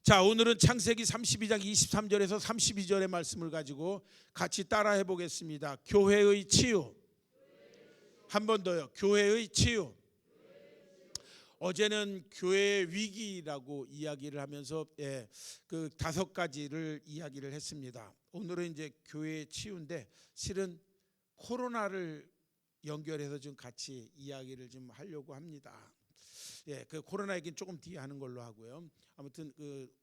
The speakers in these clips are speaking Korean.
자, 오늘은 창세기 32장 23절에서 32절의 말씀을 가지고 같이 따라해 보겠습니다. 교회의 치유. 한 번 더요. 교회의 치유. 어제는 교회 위기라고 이야기를 하면서 그 5가지를 이야기를 했습니다. 오늘은 이제 교회의 치유인데 실은 코로나를 연결해서 좀 같이 이야기를 좀 하려고 합니다. 그 코로나 얘기는 조금 뒤에 하는 걸로 하고요. 아무튼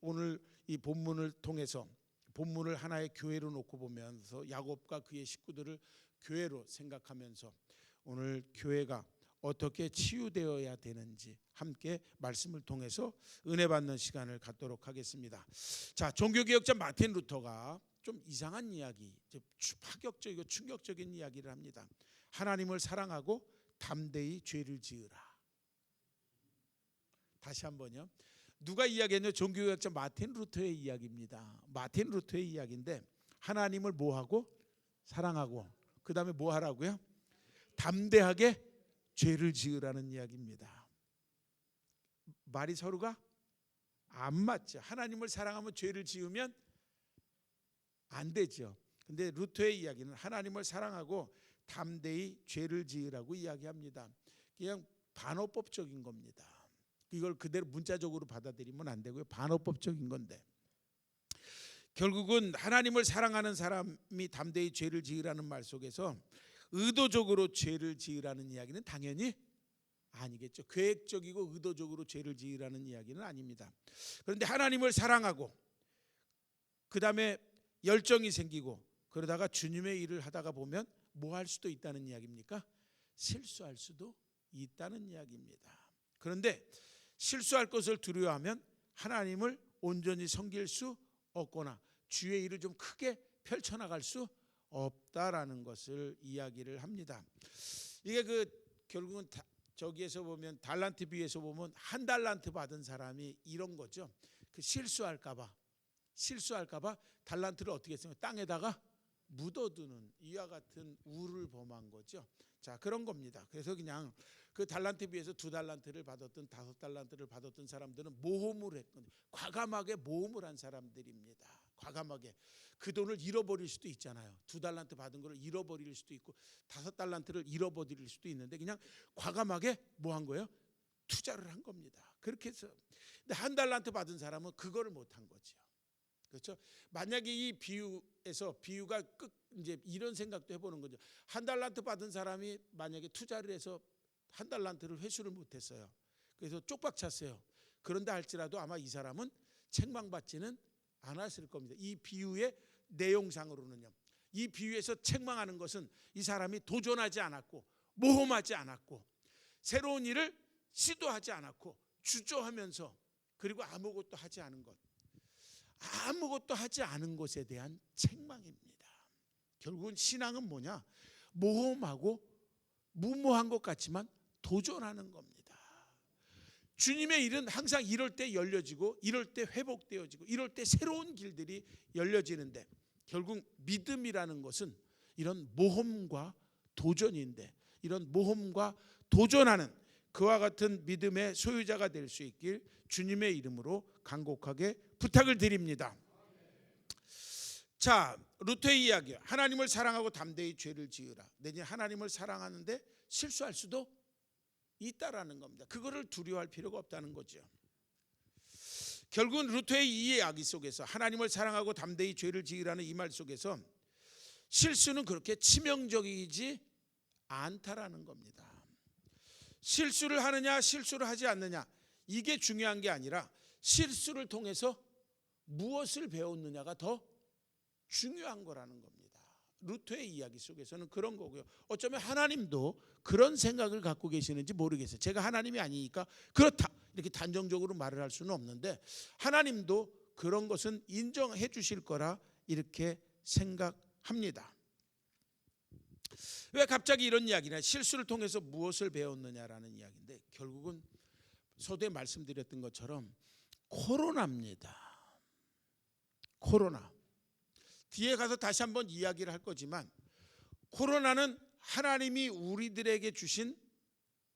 오늘 이 본문을 통해서 본문을 하나의 교회로 놓고 보면서 야곱과 그의 식구들을 교회로 생각하면서 오늘 교회가 어떻게 치유되어야 되는지 함께 말씀을 통해서 은혜 받는 시간을 갖도록 하겠습니다. 자, 종교개혁자 마틴 루터가 좀 이상한 이야기, 파격적이고 충격적인 이야기를 합니다. 하나님을 사랑하고 담대히 죄를 지으라. 다시 한번요. 누가 이야기했냐? 종교개혁자 마틴 루터의 이야기입니다. 마틴 루터의 이야기인데 하나님을 뭐하고? 사랑하고 그 다음에 뭐 하라고요? 담대하게 죄를 지으라는 이야기입니다. 말이 서로가 안 맞죠. 하나님을 사랑하면 죄를 지으면 안 되죠. 근데 루터의 이야기는 하나님을 사랑하고 담대히 죄를 지으라고 이야기합니다. 그냥 반어법적인 겁니다. 이걸 그대로 문자적으로 받아들이면 안 되고요. 반어법적인 건데 결국은 하나님을 사랑하는 사람이 담대히 죄를 지으라는 말 속에서 의도적으로 죄를 지으라는 이야기는 당연히 아니겠죠. 계획적이고 의도적으로 죄를 지으라는 이야기는 아닙니다. 그런데 하나님을 사랑하고 그 다음에 열정이 생기고 그러다가 주님의 일을 하다가 보면 뭐 할 수도 있다는 이야기입니까? 실수할 수도 있다는 이야기입니다. 그런데 실수할 것을 두려워하면 하나님을 온전히 섬길 수 없거나 주의 일을 좀 크게 펼쳐나갈 수 없다라는 것을 이야기를 합니다. 이게 결국은 저기에서 보면 달란트 비유에서 보면 1달란트 받은 사람이 이런 거죠. 실수할까봐 달란트를 어떻게 했어요? 땅에다가 묻어두는 이와 같은 우를 범한 거죠. 자, 그런 겁니다. 그래서 그냥 그 달란트 비해서 2달란트를 받았던 5달란트를 받았던 사람들은 모험을 했거든요. 과감하게 모험을 한 사람들입니다. 과감하게 그 돈을 잃어버릴 수도 있잖아요. 2달란트 받은 걸 잃어버릴 수도 있고 5달란트를 잃어버릴 수도 있는데 그냥 과감하게 뭐 한 거예요? 투자를 한 겁니다. 그렇게 해서 근데 1달란트 받은 사람은 그거를 못 한 거죠. 그렇죠? 만약에 이 비유가 이제 이런 생각도 해보는 거죠. 1달란트 받은 사람이 만약에 투자를 해서 1달란트를 회수를 못했어요. 그래서 쪽박 찼어요. 그런다 할지라도 아마 이 사람은 책망받지는 않았을 겁니다. 이 비유의 내용상으로는요. 이 비유에서 책망하는 것은 이 사람이 도전하지 않았고 모험하지 않았고 새로운 일을 시도하지 않았고 주저하면서 그리고 아무것도 하지 않은 것. 아무것도 하지 않은 것에 대한 책망입니다. 결국은 신앙은 뭐냐? 모험하고 무모한 것 같지만 도전하는 겁니다. 주님의 일은 항상 이럴 때 열려지고 이럴 때 회복되어지고 이럴 때 새로운 길들이 열려지는데 결국 믿음이라는 것은 이런 모험과 도전인데 이런 모험과 도전하는 그와 같은 믿음의 소유자가 될 수 있길 주님의 이름으로 간곡하게 부탁을 드립니다. 자, 루터의 이야기. 하나님을 사랑하고 담대히 죄를 지으라. 내가 하나님을 사랑하는데 실수할 수도 있다라는 겁니다. 그거를 두려워할 필요가 없다는 거죠. 결국은 루터의 이 이야기 속에서 하나님을 사랑하고 담대히 죄를 지으라는 이 말 속에서 실수는 그렇게 치명적이지 않다라는 겁니다. 실수를 하느냐 실수를 하지 않느냐 이게 중요한 게 아니라 실수를 통해서 무엇을 배웠느냐가 더 중요한 거라는 겁니다. 루터의 이야기 속에서는 그런 거고요. 어쩌면 하나님도 그런 생각을 갖고 계시는지 모르겠어요. 제가 하나님이 아니니까 그렇다 이렇게 단정적으로 말을 할 수는 없는데 하나님도 그런 것은 인정해 주실 거라 이렇게 생각합니다. 왜 갑자기 이런 이야기냐? 실수를 통해서 무엇을 배웠느냐라는 이야기인데 결국은 서두에 말씀드렸던 것처럼 코로나입니다. 코로나. 뒤에 가서 다시 한번 이야기를 할 거지만 코로나는 하나님이 우리들에게 주신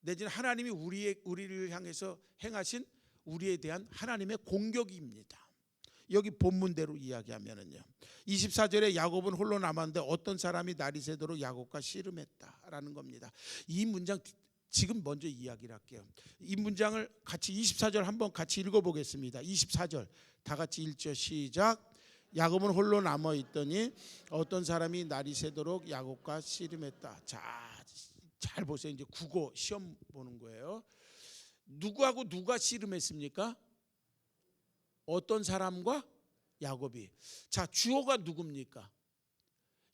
내지는 하나님이 우리를 향해서 행하신 우리에 대한 하나님의 공격입니다. 여기 본문대로 이야기하면은요. 24절에 야곱은 홀로 남았는데 어떤 사람이 날이 새도록 야곱과 씨름했다라는 겁니다. 이 문장 지금 먼저 이야기를 할게요. 이 문장을 같이 24절 한번 같이 읽어보겠습니다. 24절 다 같이 읽죠. 시작. 야곱은 홀로 남아 있더니 어떤 사람이 날이 새도록 야곱과 씨름했다. 자, 잘 보세요. 이제 국어 시험 보는 거예요. 누구하고 누가 씨름했습니까? 어떤 사람과 야곱이. 자, 주어가 누굽니까?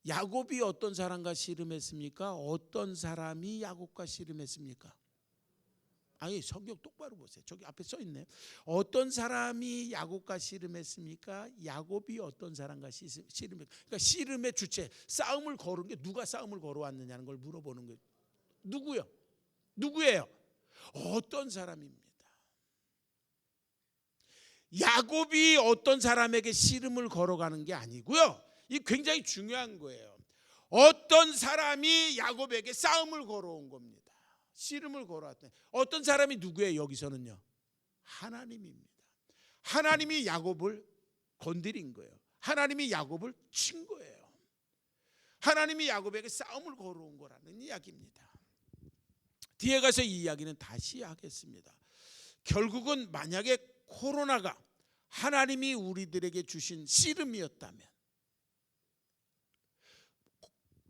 야곱이 어떤 사람과 씨름했습니까? 어떤 사람이 야곱과 씨름했습니까? 아니, 성경 똑바로 보세요. 저기 앞에 써 있네. 어떤 사람이 야곱과 씨름했습니까? 야곱이 어떤 사람과 씨름했습니까? 그러니까 씨름의 주체, 싸움을 거는 게 누가 싸움을 걸어왔느냐는 걸 물어보는 거예요. 누구요? 누구예요? 어떤 사람입니다. 야곱이 어떤 사람에게 씨름을 걸어가는 게 아니고요. 이 굉장히 중요한 거예요. 어떤 사람이 야곱에게 싸움을 걸어온 겁니다. 씨름을 걸어왔대. 어떤 사람이 누구예요? 여기서는요. 하나님입니다. 하나님이 야곱을 건드린 거예요. 하나님이 야곱을 친 거예요. 하나님이 야곱에게 싸움을 걸어온 거라는 이야기입니다. 뒤에 가서 이 이야기는 다시 하겠습니다. 결국은 만약에 코로나가 하나님이 우리들에게 주신 씨름이었다면,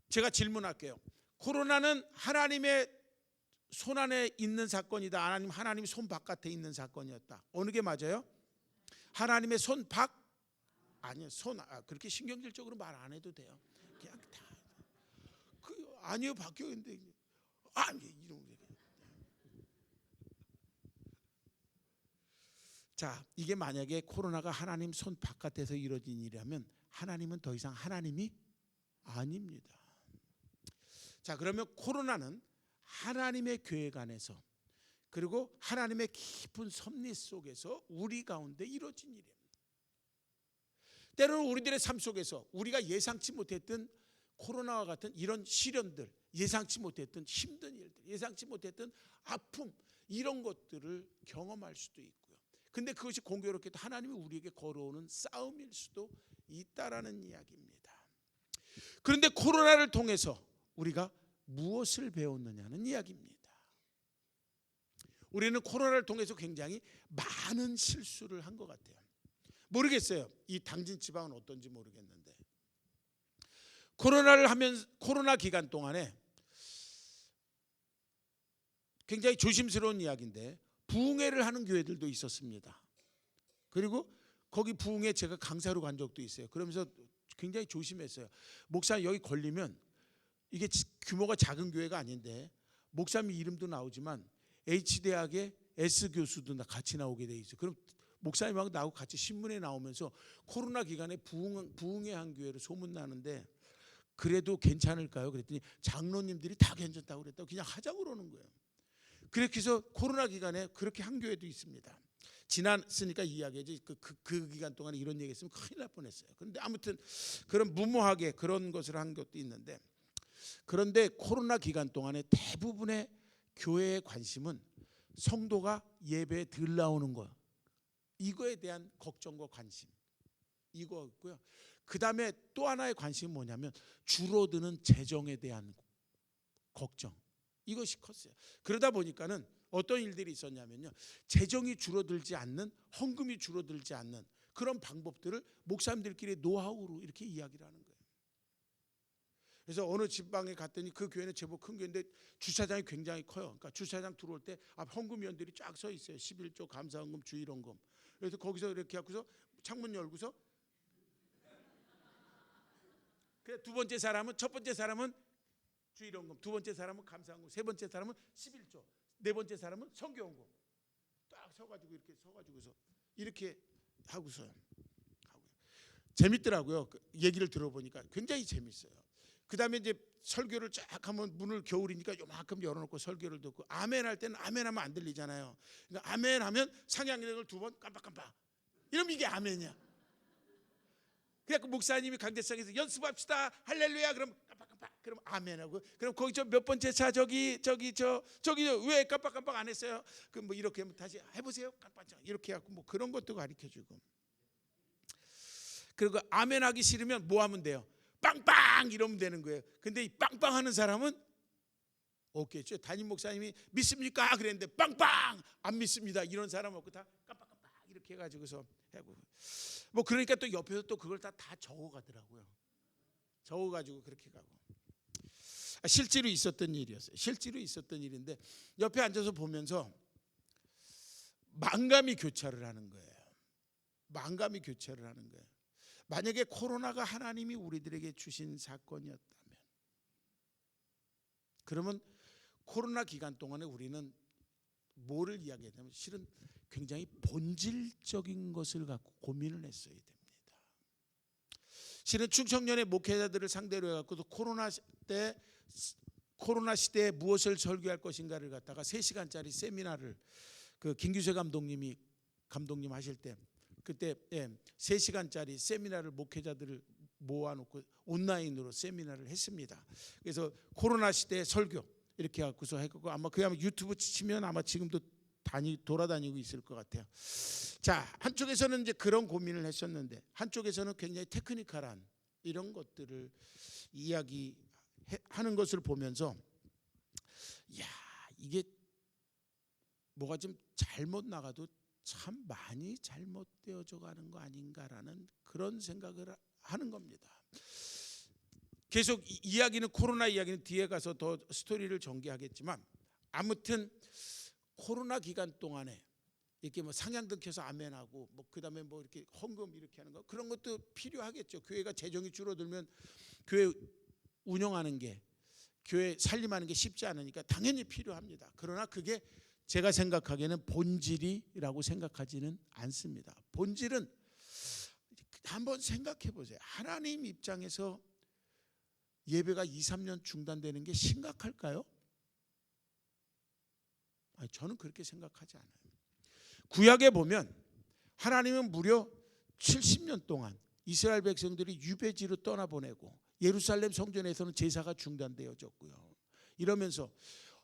제가 질문할게요. 코로나는 하나님의 손 안에 있는 사건이다, 하나님 손 바깥에 있는 사건이었다. 어느 게 맞아요? 하나님의 손 밖? 아니요. 그렇게 신경질적으로 말 안 해도 돼요. 그냥 다 아니요 바뀌어 있는데 이런 게. 자, 이게 만약에 코로나가 하나님 손 바깥에서 이루어진 일이라면 하나님은 더 이상 하나님이 아닙니다. 자, 그러면 코로나는 하나님의 계획 안에서 그리고 하나님의 깊은 섭리 속에서 우리 가운데 이루어진 일입니다. 때로는 우리들의 삶 속에서 우리가 예상치 못했던 코로나와 같은 이런 시련들, 예상치 못했던 힘든 일들, 예상치 못했던 아픔, 이런 것들을 경험할 수도 있고요. 근데 그것이 공교롭게도 하나님이 우리에게 걸어오는 싸움일 수도 있다라는 이야기입니다. 그런데 코로나를 통해서 우리가 무엇을 배웠느냐는 이야기입니다. 우리는 코로나를 통해서 굉장히 많은 실수를 한 것 같아요. 모르겠어요. 이 당진 지방은 어떤지 모르겠는데 코로나 기간 동안에 굉장히 조심스러운 이야기인데 부흥회를 하는 교회들도 있었습니다. 그리고 거기 부흥회 제가 강사로 간 적도 있어요. 그러면서 굉장히 조심했어요. 목사 여기 걸리면 이게 규모가 작은 교회가 아닌데 목사님 이름도 나오지만 H대학의 S교수도 같이 나오게 돼 있어요. 그럼 목사님하고 나하고 같이 신문에 나오면서 코로나 기간에 부흥회 한 교회로 소문나는데 그래도 괜찮을까요? 그랬더니 장로님들이 다 괜찮다고 그랬다고 그냥 하자고 그러는 거예요. 그렇게 해서 코로나 기간에 그렇게 한 교회도 있습니다. 지났으니까 이야기하지 그 기간 동안에 이런 얘기 했으면 큰일 날 뻔했어요. 그런데 아무튼 그런 무모하게 그런 것을 한 것도 있는데, 그런데 코로나 기간 동안에 대부분의 교회의 관심은 성도가 예배에 덜 나오는 것, 이거에 대한 걱정과 관심, 이거였고요. 그 다음에 또 하나의 관심은 뭐냐면 줄어드는 재정에 대한 걱정, 이것이 컸어요. 그러다 보니까는 어떤 일들이 있었냐면요, 재정이 줄어들지 않는, 헌금이 줄어들지 않는 그런 방법들을 목사님들끼리 노하우로 이렇게 이야기를 하는 거예요. 그래서 어느 지방에 갔더니 그 교회는 제법 큰 교회인데 주차장이 굉장히 커요. 그러니까 주차장 들어올 때 앞 헌금위원들이 쫙 서 있어요. 11조 감사헌금 주일헌금. 그래서 거기서 이렇게 하고서 창문 열고서 그래, 첫 번째 사람은 주일헌금, 두 번째 사람은 감사헌금, 세 번째 사람은 11조, 네 번째 사람은 선교헌금. 딱 서가지고 이렇게 서가지고서 이렇게 하고서 재밌더라고요. 얘기를 들어보니까 굉장히 재밌어요. 그 다음에 이제 설교를 쫙 하면 문을 겨울이니까 요만큼 열어놓고 설교를 듣고 아멘 할 때는 아멘 하면 안 들리잖아요. 그러니까 아멘 하면 상향력을 두 번 깜빡깜빡 이러면 이게 아멘이야. 그래서 목사님이 강대상에서 연습합시다 할렐루야 그럼 깜빡깜빡 그럼 아멘하고, 그럼 거기 저 몇 번째 차 저기 왜 깜빡깜빡 안 했어요? 그 뭐 이렇게 하면 다시 해보세요 깜빡깜빡 이렇게 해갖고 뭐 그런 것도 가르쳐주고. 그리고 아멘 하기 싫으면 뭐 하면 돼요? 빵빵 이러면 되는 거예요. 근데 이 빵빵 하는 사람은 없겠죠. 담임 목사님이 믿습니까? 그랬는데 빵빵 안 믿습니다. 이런 사람 없고 다 깜빡깜빡 이렇게 해가지고서 하고 뭐 그러니까 또 옆에서 또 그걸 다 적어가더라고요. 적어가지고 그렇게 가고 실제로 있었던 일이었어요. 실제로 있었던 일인데 옆에 앉아서 보면서 만감이 교차를 하는 거예요. 만감이 교차를 하는 거예요. 만약에 코로나가 하나님이 우리들에게 주신 사건이었다면 그러면 코로나 기간 동안에 우리는 뭐를 이야기했냐면 실은 굉장히 본질적인 것을 갖고 고민을 했어야 됩니다. 실은 충청년의 목회자들을 상대로 해갖고도 코로나 시대에 무엇을 설교할 것인가를 갖다가 3시간짜리 세미나를 그 김규세 감독님 하실 때 그때 3시간짜리 세미나를 목회자들을 모아놓고 온라인으로 세미나를 했습니다. 그래서 코로나 시대의 설교 이렇게 갖고서 했고 아마 유튜브 치면 아마 지금도 돌아다니고 있을 것 같아요. 자, 한쪽에서는 이제 그런 고민을 했었는데 한쪽에서는 굉장히 테크니컬한 이런 것들을 이야기하는 것을 보면서 야, 이게 뭐가 좀 잘못 나가도 참 많이 잘못되어져 가는 거 아닌가라는 그런 생각을 하는 겁니다. 계속 이야기는 코로나 이야기는 뒤에 가서 더 스토리를 전개하겠지만 아무튼 코로나 기간 동안에 이렇게 뭐 상향등 켜서 아멘하고 뭐 그다음에 뭐 이렇게 헌금 이렇게 하는 거 그런 것도 필요하겠죠. 교회가 재정이 줄어들면 교회 운영하는 게 교회 살림하는 게 쉽지 않으니까 당연히 필요합니다. 그러나 그게 제가 생각하기에는 본질이라고 생각하지는 않습니다. 본질은 한번 생각해 보세요. 하나님 입장에서 예배가 2-3년 중단되는 게 심각할까요? 저는 그렇게 생각하지 않아요. 구약에 보면 하나님은 무려 70년 동안 이스라엘 백성들이 유배지로 떠나보내고 예루살렘 성전에서는 제사가 중단되어졌고요. 이러면서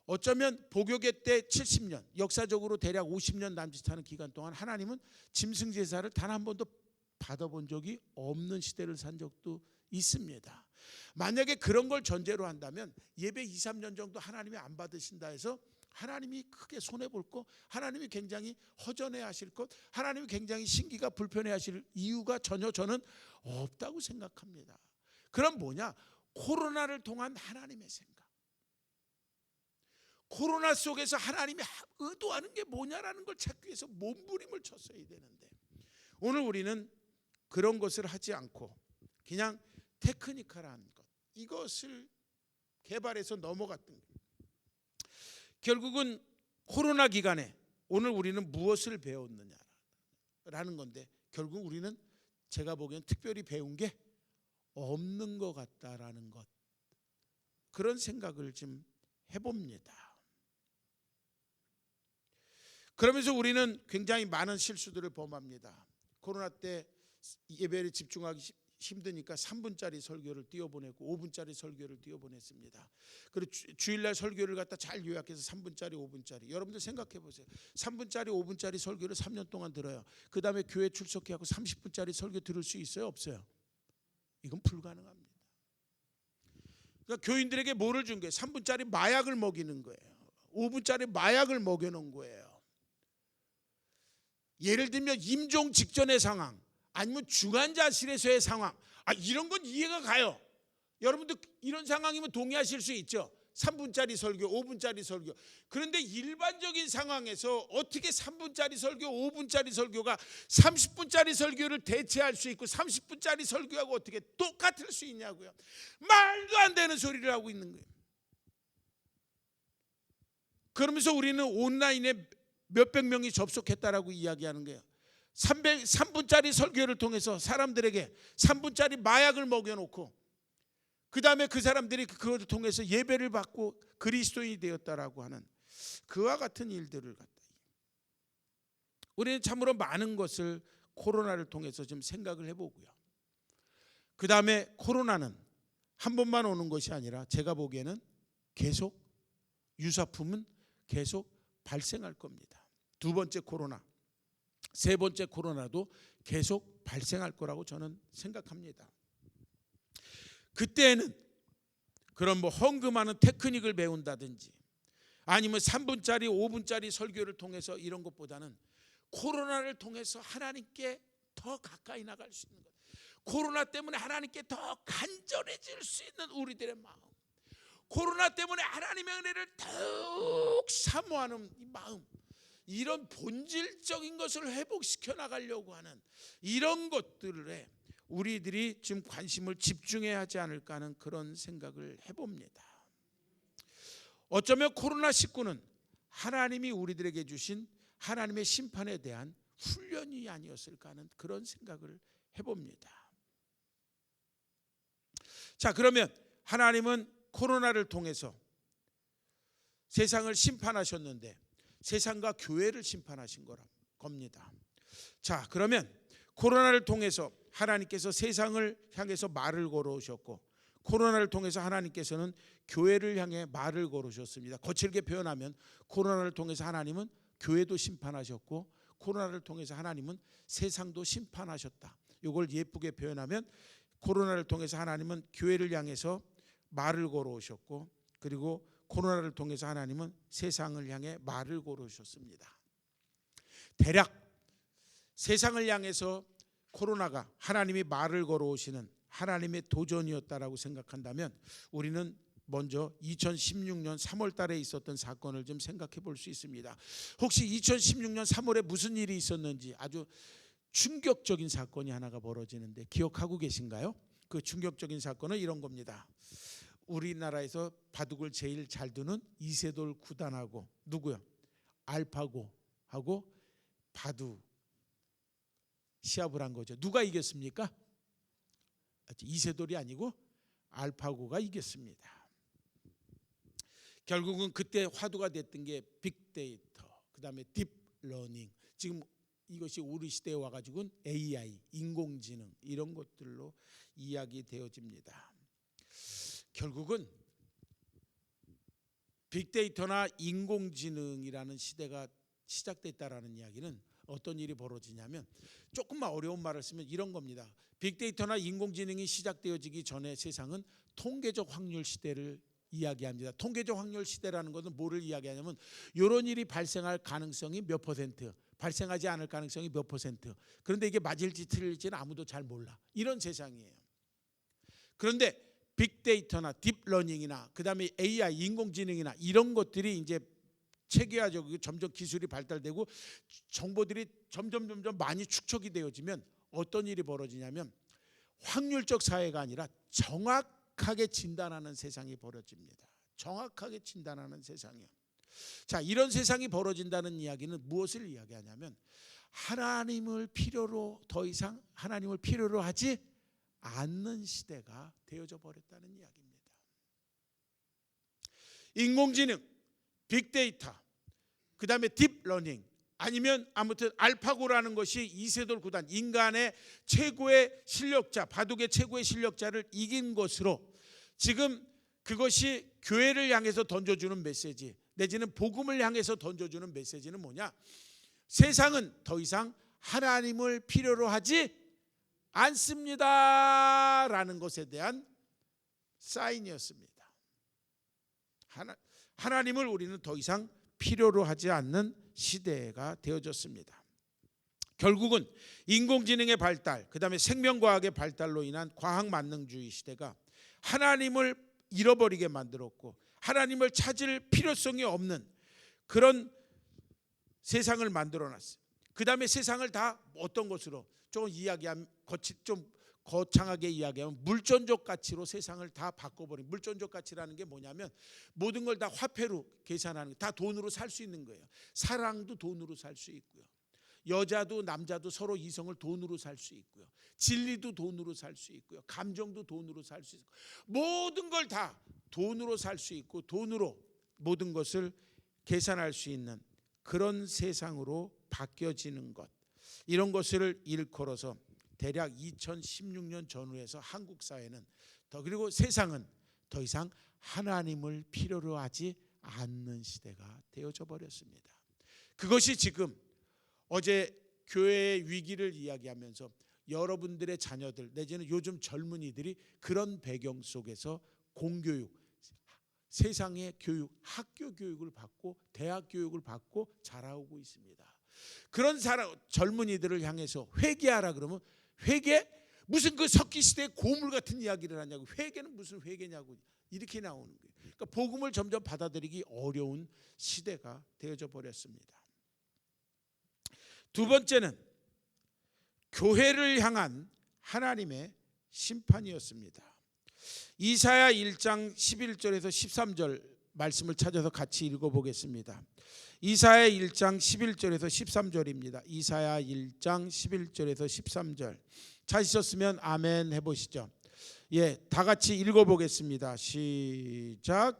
어쩌면 복역의 때 70년, 역사적으로 대략 50년 남짓하는 기간 동안 하나님은 짐승 제사를 단 한 번도 받아본 적이 없는 시대를 산 적도 있습니다. 만약에 그런 걸 전제로 한다면 예배 2-3년 정도 하나님이 안 받으신다 해서 하나님이 크게 손해볼 것, 하나님이 굉장히 허전해 하실 것, 하나님이 굉장히 신기가 불편해 하실 이유가 전혀 저는 없다고 생각합니다. 그럼 뭐냐? 코로나를 통한 하나님의 생각, 코로나 속에서 하나님이 의도하는 게 뭐냐라는 걸 찾기 위해서 몸부림을 쳤어야 되는데 오늘 우리는 그런 것을 하지 않고 그냥 테크니컬한 것 이것을 개발해서 넘어갔던 거예요. 결국은 코로나 기간에 오늘 우리는 무엇을 배웠느냐라는 건데 결국 우리는 제가 보기엔 특별히 배운 게 없는 것 같다라는 것 그런 생각을 좀 해봅니다. 그러면서 우리는 굉장히 많은 실수들을 범합니다. 코로나 때 예배에 집중하기 힘드니까 3분짜리 설교를 띄워보내고 5분짜리 설교를 띄워보냈습니다. 그리고 주일날 설교를 갖다 잘 요약해서 3분짜리 5분짜리 여러분들 생각해 보세요. 3분짜리 5분짜리 설교를 3년 동안 들어요. 그 다음에 교회 출석해갖고 30분짜리 설교 들을 수 있어요? 없어요? 이건 불가능합니다. 그러니까 교인들에게 뭐를 준 거예요? 3분짜리 마약을 먹이는 거예요. 5분짜리 마약을 먹여놓은 거예요. 예를 들면 임종 직전의 상황 아니면 중환자실에서의 상황 이런 건 이해가 가요. 여러분들 이런 상황이면 동의하실 수 있죠. 3분짜리 설교 5분짜리 설교. 그런데 일반적인 상황에서 어떻게 3분짜리 설교 5분짜리 설교가 30분짜리 설교를 대체할 수 있고 30분짜리 설교하고 어떻게 똑같을 수 있냐고요. 말도 안 되는 소리를 하고 있는 거예요. 그러면서 우리는 온라인에 몇백 명이 접속했다라고 이야기하는 거예요. 3분짜리 설교를 통해서 사람들에게 3분짜리 마약을 먹여놓고 그 다음에 그 사람들이 그것을 통해서 예배를 받고 그리스도인이 되었다라고 하는 그와 같은 일들을 갖다 우리는 참으로 많은 것을 코로나를 통해서 좀 생각을 해보고요. 그 다음에 코로나는 한 번만 오는 것이 아니라 제가 보기에는 계속 유사품은 계속 발생할 겁니다. 두 번째 코로나 세 번째 코로나도 계속 발생할 거라고 저는 생각합니다. 그때는 그런 헌금하는 테크닉을 배운다든지 아니면 3분짜리 5분짜리 설교를 통해서 이런 것보다는 코로나를 통해서 하나님께 더 가까이 나갈 수 있는 것, 코로나 때문에 하나님께 더 간절해질 수 있는 우리들의 마음, 코로나 때문에 하나님의 은혜를 더욱 사모하는 이 마음, 이런 본질적인 것을 회복시켜 나가려고 하는 이런 것들에 우리들이 지금 관심을 집중해야 하지 않을까 하는 그런 생각을 해봅니다. 어쩌면 코로나19는 하나님이 우리들에게 주신 하나님의 심판에 대한 훈련이 아니었을까 하는 그런 생각을 해봅니다. 자, 그러면 하나님은 코로나를 통해서 세상을 심판하셨는데 세상과 교회를 심판하신 겁니다. 자, 그러면 코로나를 통해서 하나님께서 세상을 향해서 말을 걸어오셨고 코로나를 통해서 하나님께서는 교회를 향해 말을 걸으셨습니다. 거칠게 표현하면 코로나를 통해서 하나님은 교회도 심판하셨고 코로나를 통해서 하나님은 세상도 심판하셨다. 이걸 예쁘게 표현하면 코로나를 통해서 하나님은 교회를 향해서 말을 걸어오셨고 그리고 코로나를 통해서 하나님은 세상을 향해 말을 걸어오셨습니다. 대략 세상을 향해서 코로나가 하나님이 말을 걸어오시는 하나님의 도전이었다라고 생각한다면 우리는 먼저 2016년 3월 달에 있었던 사건을 좀 생각해 볼 수 있습니다. 혹시 2016년 3월에 무슨 일이 있었는지 아주 충격적인 사건이 하나가 벌어지는데 기억하고 계신가요? 그 충격적인 사건은 이런 겁니다. 우리나라에서 바둑을 제일 잘 두는 이세돌 구단하고 누구요? 알파고하고 바둑 시합을 한 거죠. 누가 이겼습니까? 이세돌이 아니고 알파고가 이겼습니다. 결국은 그때 화두가 됐던 게 빅데이터, 그 다음에 딥러닝, 지금 이것이 우리 시대에 와가지고는 AI, 인공지능 이런 것들로 이야기되어집니다. 결국은 빅데이터나 인공지능이라는 시대가 시작됐다라는 이야기는 어떤 일이 벌어지냐면 조금만 어려운 말을 쓰면 이런 겁니다. 빅데이터나 인공지능이 시작되어지기 전에 세상은 통계적 확률 시대를 이야기합니다. 통계적 확률 시대라는 것은 뭐를 이야기하냐면 이런 일이 발생할 가능성이 몇 퍼센트, 발생하지 않을 가능성이 몇 퍼센트, 그런데 이게 맞을지 틀릴지는 아무도 잘 몰라, 이런 세상이에요. 그런데 빅데이터나 딥러닝이나 그 다음에 AI, 인공지능이나 이런 것들이 이제 체계화적이고 점점 기술이 발달되고 정보들이 점점 많이 축적이 되어지면 어떤 일이 벌어지냐면 확률적 사회가 아니라 정확하게 진단하는 세상이 벌어집니다. 정확하게 진단하는 세상이요. 자, 이런 세상이 벌어진다는 이야기는 무엇을 이야기하냐면 하나님을 필요로 더 이상 하나님을 필요로 하지 않는 시대가 되어져 버렸다는 이야기입니다. 인공지능, 빅데이터, 그 다음에 딥러닝 아니면 아무튼 알파고라는 것이 이세돌 구단, 인간의 최고의 실력자, 바둑의 최고의 실력자를 이긴 것으로 지금 그것이 교회를 향해서 던져주는 메시지 내지는 복음을 향해서 던져주는 메시지는 뭐냐? 세상은 더 이상 하나님을 필요로 하지 않습니다 라는 것에 대한 사인이었습니다. 하나님을 우리는 더 이상 필요로 하지 않는 시대가 되어졌습니다. 결국은 인공지능의 발달, 그 다음에 생명과학의 발달로 인한 과학만능주의 시대가 하나님을 잃어버리게 만들었고 하나님을 찾을 필요성이 없는 그런 세상을 만들어놨어요. 그 다음에 세상을 다 어떤 것으로 좀 이야기하면 좀 거창하게 이야기하면 물존족 가치로 세상을 다 바꿔버린, 물존족 가치라는 게 뭐냐면 모든 걸 다 화폐로 계산하는, 다 돈으로 살 수 있는 거예요. 사랑도 돈으로 살 수 있고요. 여자도 남자도 서로 이성을 돈으로 살 수 있고요. 진리도 돈으로 살 수 있고요. 감정도 돈으로 살 수 있고 모든 걸 다 돈으로 살 수 있고 돈으로 모든 것을 계산할 수 있는 그런 세상으로 바뀌어지는 것, 이런 것을 일컬어서 대략 2016년 전후에서 한국 사회는 그리고 세상은 더 이상 하나님을 필요로 하지 않는 시대가 되어져 버렸습니다. 그것이 지금 어제 교회의 위기를 이야기하면서 여러분들의 자녀들 내지는 요즘 젊은이들이 그런 배경 속에서 공교육, 세상의 교육, 학교 교육을 받고 대학 교육을 받고 자라오고 있습니다. 그런 젊은이들을 향해서 회개하라 그러면 회개? 무슨 그 석기시대의 고물 같은 이야기를 하냐고. 회개는 무슨 회개냐고 이렇게 나오는 거예요. 그러니까 복음을 점점 받아들이기 어려운 시대가 되어져 버렸습니다. 두 번째는 교회를 향한 하나님의 심판이었습니다. 이사야 1장 11절에서 13절 말씀을 찾아서 같이 읽어보겠습니다. 이사야 1장 11절에서 13절입니다. 이사야 1장 11절에서 13절 찾으셨으면 아멘 해보시죠. 예, 다 같이 읽어보겠습니다. 시작.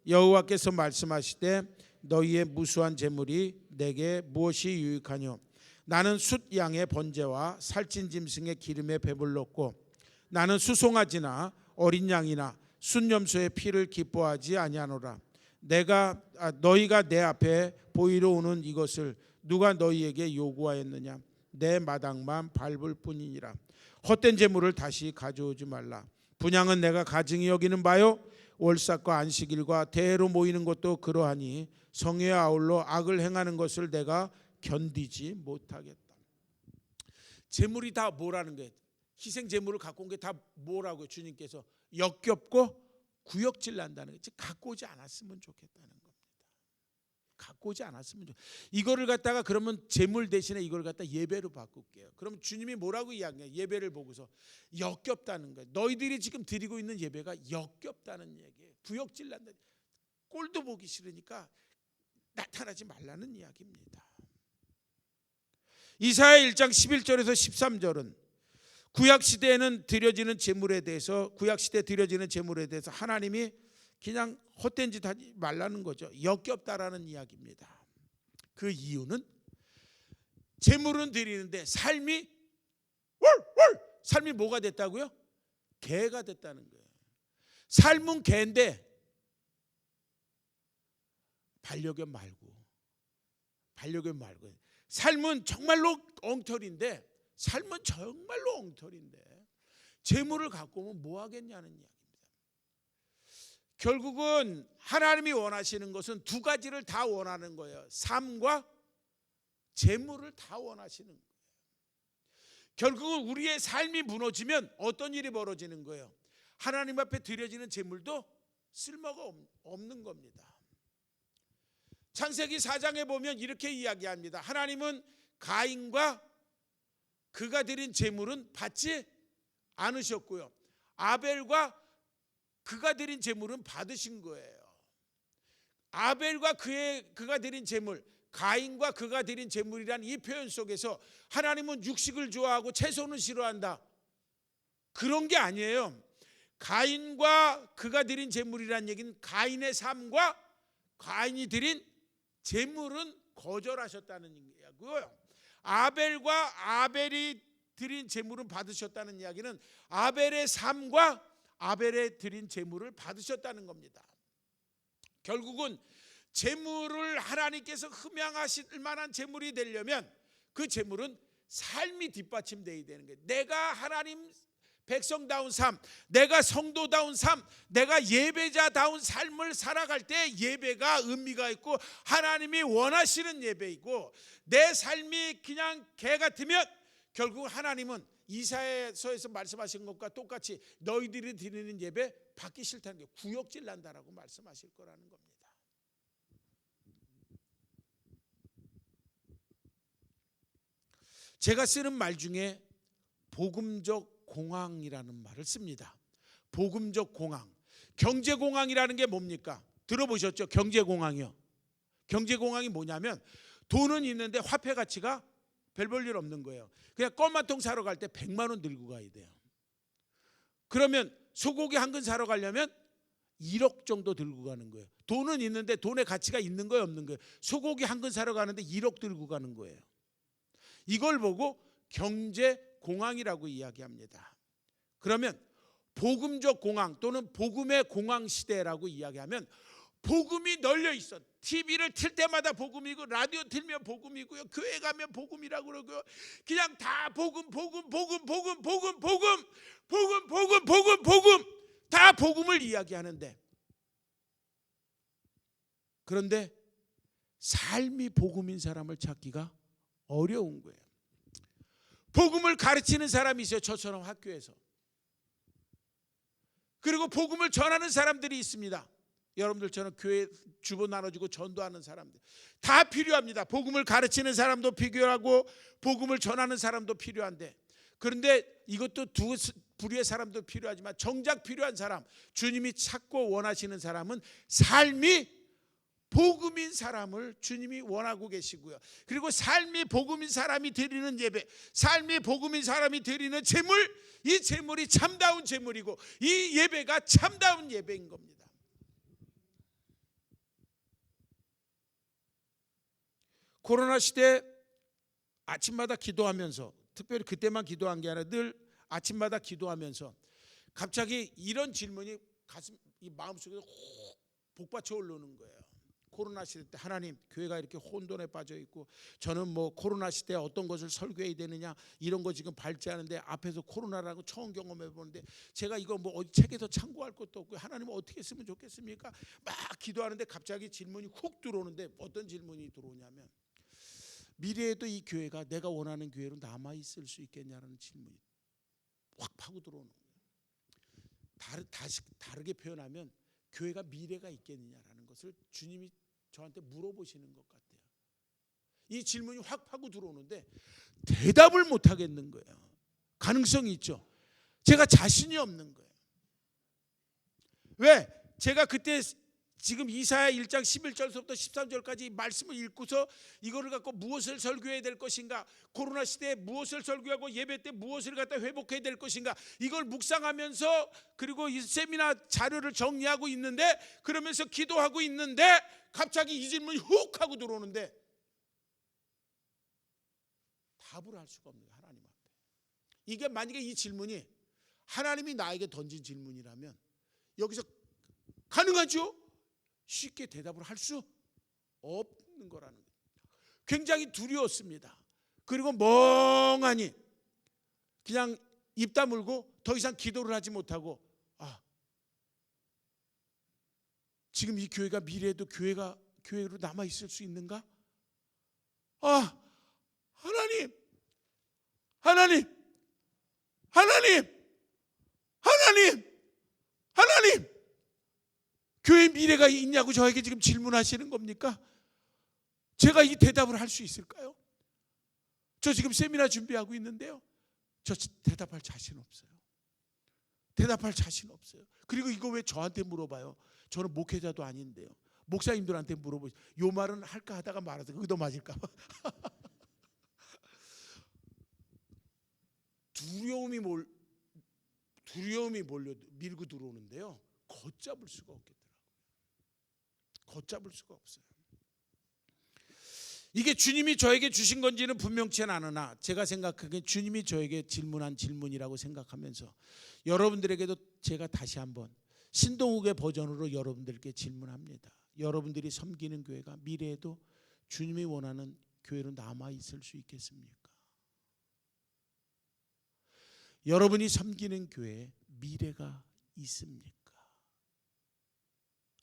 여호와께서 말씀하시되 너희의 무수한 재물이 내게 무엇이 유익하뇨? 나는 숫 양의 번제와 살찐 짐승의 기름에 배불렀고 나는 수송아지나 어린 양이나 순염소의 피를 기뻐하지 아니하노라. 너희가 내 앞에 보이러 오는 이것을 누가 너희에게 요구하였느냐? 내 마당만 밟을 뿐이니라. 헛된 재물을 다시 가져오지 말라. 분향은 내가 가증히 여기는 바요 월삭과 안식일과 대회로 모이는 것도 그러하니 성회에 아울러 악을 행하는 것을 내가 견디지 못하겠다. 재물이 다 뭐라는 거예요? 희생 재물을 갖고 온 게 다 뭐라고요? 주님께서 역겹고 구역질 난다는 거지. 갖고 오지 않았으면 좋겠다는 겁니다. 갖고 오지 않았으면 이거를 갖다가 그러면 재물 대신에 이걸 갖다 예배로 바꿀게요. 그러면 주님이 뭐라고 이야기해요? 예배를 보고서 역겹다는 거예요. 너희들이 지금 드리고 있는 예배가 역겹다는 얘기예요. 구역질 난다. 꼴도 보기 싫으니까 나타나지 말라는 이야기입니다. 이사야 1장 11절에서 13절은 구약시대에는 드려지는 제물에 대해서 하나님이 그냥 헛된 짓 하지 말라는 거죠. 역겹다라는 이야기입니다. 그 이유는 제물은 드리는데 삶이 뭐가 됐다고요? 개가 됐다는 거예요. 삶은 개인데 반려견 말고 삶은 정말로 엉터리인데 재물을 갖고 오면 뭐 하겠냐는 이야기입니다. 결국은 하나님이 원하시는 것은 두 가지를 다 원하는 거예요. 삶과 재물을 다 원하시는 거예요. 결국은 우리의 삶이 무너지면 어떤 일이 벌어지는 거예요? 하나님 앞에 드려지는 재물도 쓸모가 없는 겁니다. 창세기 4장에 보면 이렇게 이야기합니다. 하나님은 가인과 그가 드린 재물은 받지 않으셨고요. 아벨과 그가 드린 재물은 받으신 거예요. 아벨과 그가 드린 재물, 가인과 그가 드린 재물이란 이 표현 속에서 하나님은 육식을 좋아하고 채소는 싫어한다. 그런 게 아니에요. 가인과 그가 드린 재물이란 얘기는 가인의 삶과 가인이 드린 재물은 거절하셨다는 이야기고요. 아벨과 아벨이 드린 재물은 받으셨다는 이야기는 아벨의 삶과 아벨의 드린 재물을 받으셨다는 겁니다. 결국은 재물을 하나님께서 흠양하실 만한 재물이 되려면 그 재물은 삶이 뒷받침되어야 되는 거예요. 내가 하나님 백성다운 삶, 내가 성도다운 삶, 내가 예배자다운 삶을 살아갈 때 예배가 의미가 있고 하나님이 원하시는 예배이고, 내 삶이 그냥 개 같으면 결국 하나님은 이사야서에서 말씀하신 것과 똑같이 너희들이 드리는 예배 받기 싫다는 게 구역질 난다라고 말씀하실 거라는 겁니다. 제가 쓰는 말 중에 복음적 공황이라는 말을 씁니다. 복음적 공황. 경제공황이라는 게 뭡니까? 들어보셨죠? 경제공황이요. 경제공황이 뭐냐면 돈은 있는데 화폐 가치가 별 볼 일 없는 거예요. 그냥 껌 한 통 사러 갈 때 100만 원 들고 가야 돼요. 그러면 소고기 한 근 사러 가려면 1억 정도 들고 가는 거예요. 돈은 있는데 돈의 가치가 있는 거예요, 없는 거예요? 소고기 한 근 사러 가는데 1억 들고 가는 거예요. 이걸 보고 경제공황이라고 이야기합니다. 그러면 복음적 공황 또는 복음의 공황 시대라고 이야기하면 복음이 널려 있어. TV를 틀 때마다 복음이고 라디오 틀면 복음이고요. 교회 가면 복음이라고 그러고요. 그냥 다 복음 다 복음을 이야기하는데, 그런데 삶이 복음인 사람을 찾기가 어려운 거예요. 복음을 가르치는 사람이 있어요. 저처럼 학교에서. 그리고 복음을 전하는 사람들이 있습니다. 여러분들처럼 교회 주보 나눠주고 전도하는 사람들 다 필요합니다. 복음을 가르치는 사람도 필요하고 복음을 전하는 사람도 필요한데, 그런데 이것도 두 부류의 사람도 필요하지만 정작 필요한 사람, 주님이 찾고 원하시는 사람은 삶이 복음인 사람을 주님이 원하고 계시고요. 그리고 삶이 복음인 사람이 드리는 예배, 삶이 복음인 사람이 드리는 제물, 이 제물이 참다운 제물이고 이 예배가 참다운 예배인 겁니다. 코로나 시대 아침마다 기도하면서, 특별히 그때만 기도한 게 아니라 늘 아침마다 기도하면서 갑자기 이런 질문이 이 마음속에서 혹 복받쳐 올라오는 거예요. 코로나 시대 때 하나님, 교회가 이렇게 혼돈에 빠져 있고 저는 뭐 코로나 시대에 어떤 것을 설교해야 되느냐 이런 거 지금 발제하는데 앞에서 코로나라고 처음 경험해 보는데 제가 이거 뭐 어디 책에서 참고할 것도 없고 하나님 어떻게 했으면 좋겠습니까? 막 기도하는데 갑자기 질문이 훅 들어오는데, 어떤 질문이 들어오냐면 미래에도 이 교회가 내가 원하는 교회로 남아 있을 수 있겠냐라는 질문이 확 파고 들어오는 거예요. 다르게 표현하면 교회가 미래가 있겠느냐라는 것을 주님이 저한테 물어보시는 것 같아요. 이 질문이 확 파고 들어오는데 대답을 못 하겠는 거예요. 가능성이 있죠. 제가 자신이 없는 거예요. 왜? 제가 그때 지금 이사야 1장 11절부터 13절까지 말씀을 읽고서 이거를 갖고 무엇을 설교해야 될 것인가, 코로나 시대에 무엇을 설교하고 예배 때 무엇을 갖다 회복해야 될 것인가, 이걸 묵상하면서 그리고 이 세미나 자료를 정리하고 있는데, 그러면서 기도하고 있는데 갑자기 이 질문이 훅 하고 들어오는데 답을 할 수가 없는 거예요. 하나님 앞에. 이게 만약에 이 질문이 하나님이 나에게 던진 질문이라면 여기서 가능하죠? 쉽게 대답을 할 수 없는 거라는 거예요. 굉장히 두려웠습니다. 그리고 멍하니 그냥 입 다물고 더 이상 기도를 하지 못하고, 지금 이 교회가 미래에도 교회로 남아 있을 수 있는가? 하나님, 하나님, 하나님, 하나님, 하나님, 교회 미래가 있냐고 저에게 지금 질문하시는 겁니까? 제가 이 대답을 할 수 있을까요? 저 지금 세미나 준비하고 있는데요, 저 대답할 자신 없어요. 대답할 자신 없어요. 그리고 이거 왜 저한테 물어봐요? 저는 목회자도 아닌데요. 목사님들한테 물어보죠. 요 말은 할까 하다가 말아서 얻어맞을까 봐. 두려움이 몰려 밀고 들어오는데요, 걷잡을 수가 없겠더라고요. 걷잡을 수가 없어요. 이게 주님이 저에게 주신 건지는 분명치는 않으나 제가 생각하기엔 주님이 저에게 질문한 질문이라고 생각하면서 여러분들에게도 제가 다시 한번 신동욱의 버전으로 여러분들께 질문합니다. 여러분들이 섬기는 교회가 미래에도 주님이 원하는 교회로 남아 있을 수 있겠습니까? 여러분이 섬기는 교회에 미래가 있습니까?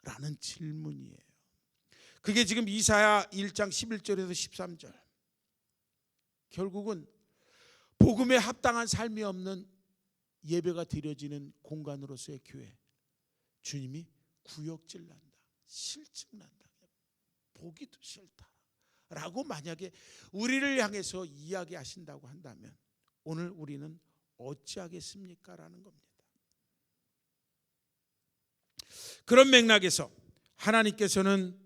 라는 질문이에요. 그게 지금 이사야 1장 11절에서 13절. 결국은 복음에 합당한 삶이 없는 예배가 드려지는 공간으로서의 교회, 주님이 구역질난다, 실증난다, 보기도 싫다라고 만약에 우리를 향해서 이야기하신다고 한다면 오늘 우리는 어찌하겠습니까? 라는 겁니다. 그런 맥락에서 하나님께서는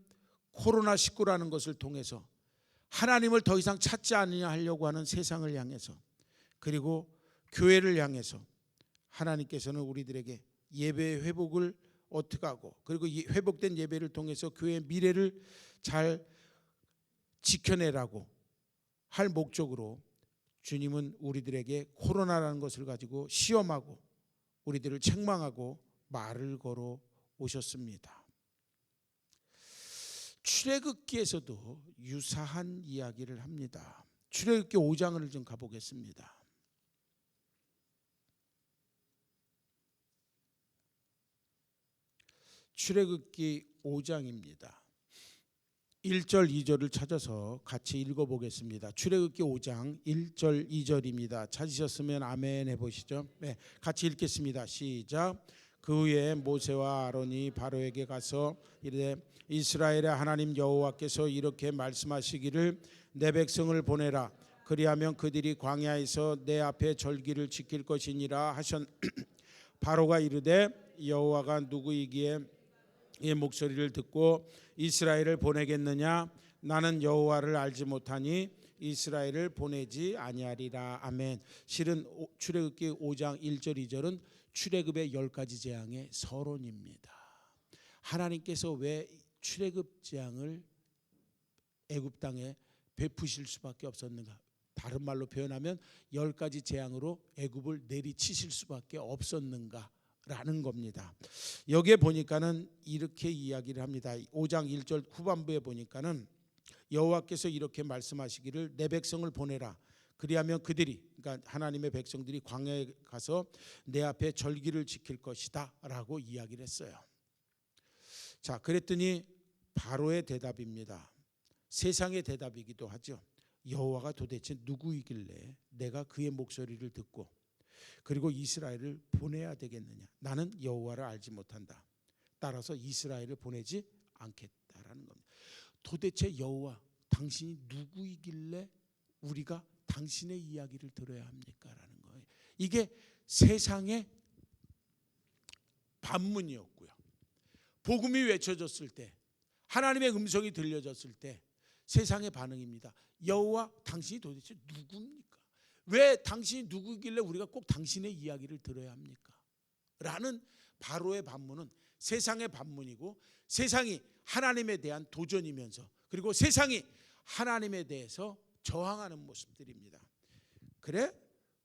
코로나19라는 것을 통해서 하나님을 더 이상 찾지 않으려 하려고 하는 세상을 향해서, 그리고 교회를 향해서 하나님께서는 우리들에게 예배의 회복을 어떻게 하고, 그리고 이 회복된 예배를 통해서 교회의 미래를 잘 지켜내라고 할 목적으로 주님은 우리들에게 코로나라는 것을 가지고 시험하고 우리들을 책망하고 말을 걸어 오셨습니다. 출애굽기에서도 유사한 이야기를 합니다. 출애굽기 5장을 좀 가보겠습니다. 출애굽기 5장입니다. 1절 2절을 찾아서 같이 읽어보겠습니다. 출애굽기 5장 1절 2절입니다. 찾으셨으면 아멘 해보시죠. 네, 같이 읽겠습니다. 시작. 그 후에 모세와 아론이 바로에게 가서 이르되 이스라엘의 하나님 여호와께서 이렇게 말씀하시기를 내 백성을 보내라. 그리하면 그들이 광야에서 내 앞에 절기를 지킬 것이니라 하셨. 바로가 이르되 여호와가 누구이기에 이 목소리를 듣고 이스라엘을 보내겠느냐? 나는 여호와를 알지 못하니 이스라엘을 보내지 아니하리라. 아멘. 실은 출애굽기 5장 1절 2절은 출애굽의 10가지 재앙의 서론입니다. 하나님께서 왜 출애굽 재앙을 애굽 땅에 베푸실 수밖에 없었는가? 다른 말로 표현하면 10가지 재앙으로 애굽을 내리치실 수밖에 없었는가? 라는 겁니다. 여기에 보니까는 이렇게 이야기를 합니다. 5장 1절 후반부에 보니까는 여호와께서 이렇게 말씀하시기를 내 백성을 보내라. 그리하면 그들이, 그러니까 하나님의 백성들이 광야에 가서 내 앞에 절기를 지킬 것이다 라고 이야기를 했어요. 자, 그랬더니 바로의 대답입니다. 세상의 대답이기도 하죠. 여호와가 도대체 누구이길래 내가 그의 목소리를 듣고 그리고 이스라엘을 보내야 되겠느냐? 나는 여호와를 알지 못한다. 따라서 이스라엘을 보내지 않겠다라는 겁니다. 도대체 여호와 당신이 누구이길래 우리가 당신의 이야기를 들어야 합니까? 라는 거예요. 이게 세상의 반문이었고요. 복음이 외쳐졌을 때, 하나님의 음성이 들려졌을 때 세상의 반응입니다. 여호와 당신이 도대체 누굽니까? 왜 당신이 누구길래 우리가 꼭 당신의 이야기를 들어야 합니까? 라는 바로의 반문은 세상의 반문이고, 세상이 하나님에 대한 도전이면서, 그리고 세상이 하나님에 대해서 저항하는 모습들입니다. 그래?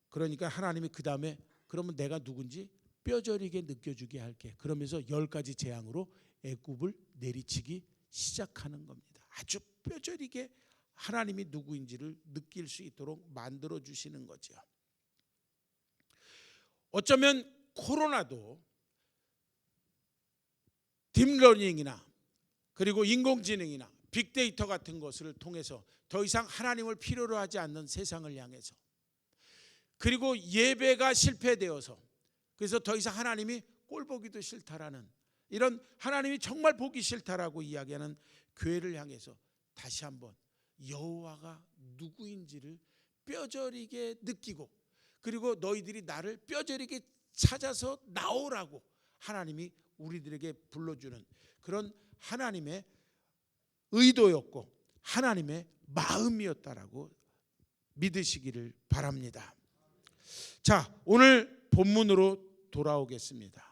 그러니까 하나님이 그 다음에 그러면 내가 누군지 뼈저리게 느껴주게 할게. 그러면서 10가지 재앙으로 애굽을 내리치기 시작하는 겁니다. 아주 뼈저리게 하나님이 누구인지를 느낄 수 있도록 만들어 주시는 거죠. 어쩌면 코로나도 딥러닝이나 그리고 인공지능이나 빅데이터 같은 것을 통해서 더 이상 하나님을 필요로 하지 않는 세상을 향해서, 그리고 예배가 실패되어서 그래서 더 이상 하나님이 꼴 보기도 싫다라는, 이런 하나님이 정말 보기 싫다라고 이야기하는 교회를 향해서 다시 한번 여호와가 누구인지를 뼈저리게 느끼고, 그리고 너희들이 나를 뼈저리게 찾아서 나오라고 하나님이 우리들에게 불러주는 그런 하나님의 의도였고 하나님의 마음이었다라고 믿으시기를 바랍니다. 자, 오늘 본문으로 돌아오겠습니다.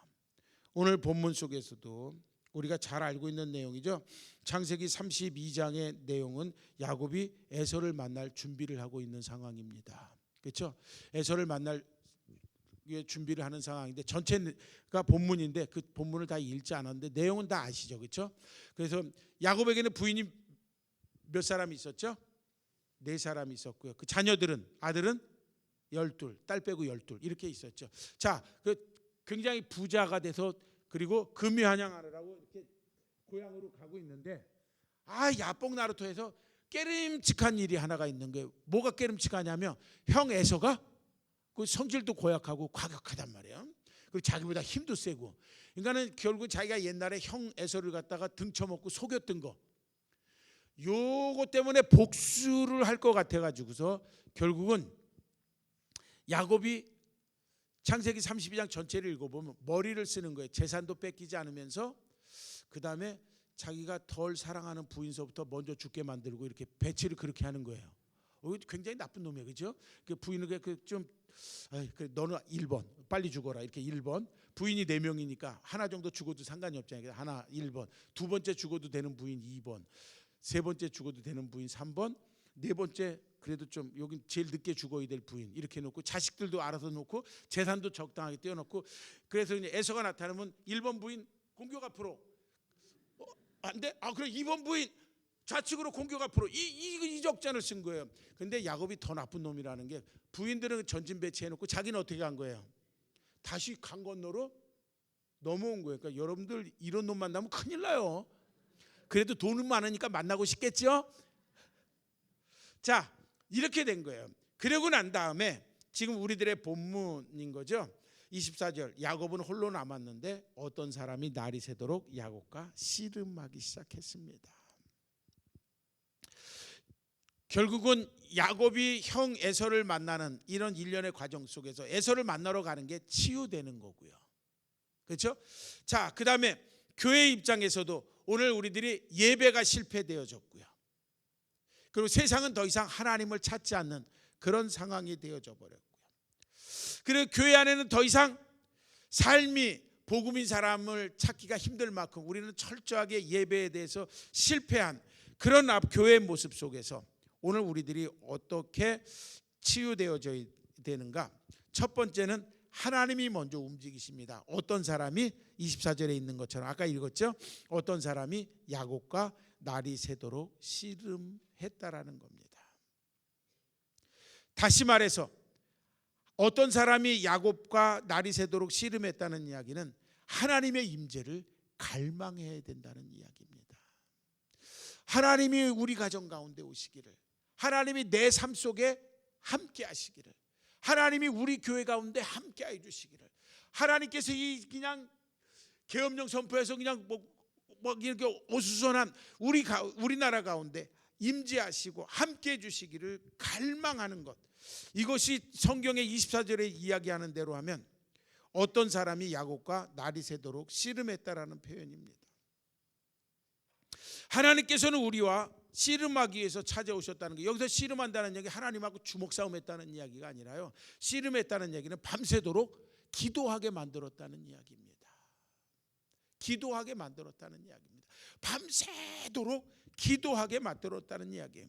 오늘 본문 속에서도 우리가 잘 알고 있는 내용이죠. 창세기 32장의 내용은 야곱이 에서를 만날 준비를 하고 있는 상황입니다. 그렇죠? 에서를 만날 준비를 하는 상황인데, 전체가 본문인데 그 본문을 다 읽지 않았는데 내용은 다 아시죠? 그렇죠? 그래서 야곱에게는 부인이 몇 사람이 있었죠? 4사람이 있었고요. 그 자녀들은, 아들은 12, 딸 빼고 12 이렇게 있었죠. 자, 그 굉장히 부자가 돼서 그리고 금이 환영하느라고 이렇게 고향으로 가고 있는데, 야뽕 나루토에서 깨름직한 일이 하나가 있는 거예요. 뭐가 깨름직하냐면 형 에서가 그 성질도 고약하고 과격하단 말이에요. 그리고 자기보다 힘도 세고, 그러니까는 결국 자기가 옛날에 형 에서를 갖다가 등쳐먹고 속였던 거, 요거 때문에 복수를 할 것 같아가지고서 결국은 야곱이 창세기 32장 전체를 읽어보면 머리를 쓰는 거예요. 재산도 뺏기지 않으면서 그 다음에 자기가 덜 사랑하는 부인서부터 먼저 죽게 만들고 이렇게 배치를 그렇게 하는 거예요. 굉장히 나쁜 놈이에요, 그렇죠? 그 부인을 좀 너는 1번 빨리 죽어라 이렇게 1번. 부인이 4명이니까 하나 정도 죽어도 상관이 없잖아요. 하나 1번, 두 번째 죽어도 되는 부인 2번, 세 번째 죽어도 되는 부인 3번, 네 번째 그래도 좀 여기 제일 늦게 죽어야 될 부인 이렇게 놓고, 자식들도 알아서 놓고 재산도 적당하게 떼어놓고, 그래서 이제 에서가 나타나면 1번 부인 공격 앞으로 안 돼? 그럼 2번 부인 좌측으로 공격 앞으로 이 적전을 쓴 거예요. 근데 야곱이 더 나쁜 놈이라는 게 부인들은 전진 배치해놓고 자기는 어떻게 간 거예요? 다시 강 건너로 넘어온 거예요. 그러니까 여러분들 이런 놈 만나면 큰일 나요. 그래도 돈은 많으니까 만나고 싶겠죠? 자, 이렇게 된 거예요. 그러고 난 다음에 지금 우리들의 본문인 거죠. 24절, 야곱은 홀로 남았는데 어떤 사람이 날이 새도록 야곱과 씨름하기 시작했습니다. 결국은 야곱이 형 에서를 만나는 이런 일련의 과정 속에서 에서를 만나러 가는 게 치유되는 거고요. 그렇죠? 자, 그 다음에 교회 입장에서도 오늘 우리들이 예배가 실패되어졌고요. 그리고 세상은 더 이상 하나님을 찾지 않는 그런 상황이 되어져 버렸고요. 그리고 교회 안에는 더 이상 삶이 복음인 사람을 찾기가 힘들 만큼 우리는 철저하게 예배에 대해서 실패한 그런 교회의 모습 속에서 오늘 우리들이 어떻게 치유되어져야 되는가? 첫 번째는 하나님이 먼저 움직이십니다. 어떤 사람이 24절에 있는 것처럼 아까 읽었죠? 어떤 사람이 야곱과 날이 새도록 씨름했다라는 겁니다. 다시 말해서 어떤 사람이 야곱과 날이 새도록 씨름했다는 이야기는 하나님의 임재를 갈망해야 된다는 이야기입니다. 하나님이 우리 가정 가운데 오시기를, 하나님이 내 삶 속에 함께 하시기를, 하나님이 우리 교회 가운데 함께 해 주시기를, 하나님께서 이 그냥 계엄령 선포해서 그냥 뭐 이렇게 어수선한 우리나라 가운데 임재하시고 함께 해 주시기를 갈망하는 것, 이것이 성경의 24절에 이야기하는 대로 하면 어떤 사람이 야곱과 날이 새도록 씨름했다라는 표현입니다. 하나님께서는 우리와 씨름하기 위해서 찾아오셨다는 게, 여기서 씨름한다는 얘기 하나님하고 주먹 싸움했다는 이야기가 아니라요, 씨름했다는 얘기는 밤새도록 기도하게 만들었다는 이야기입니다. 기도하게 만들었다는 이야기입니다. 밤새도록 기도하게 만들었다는 이야기예요.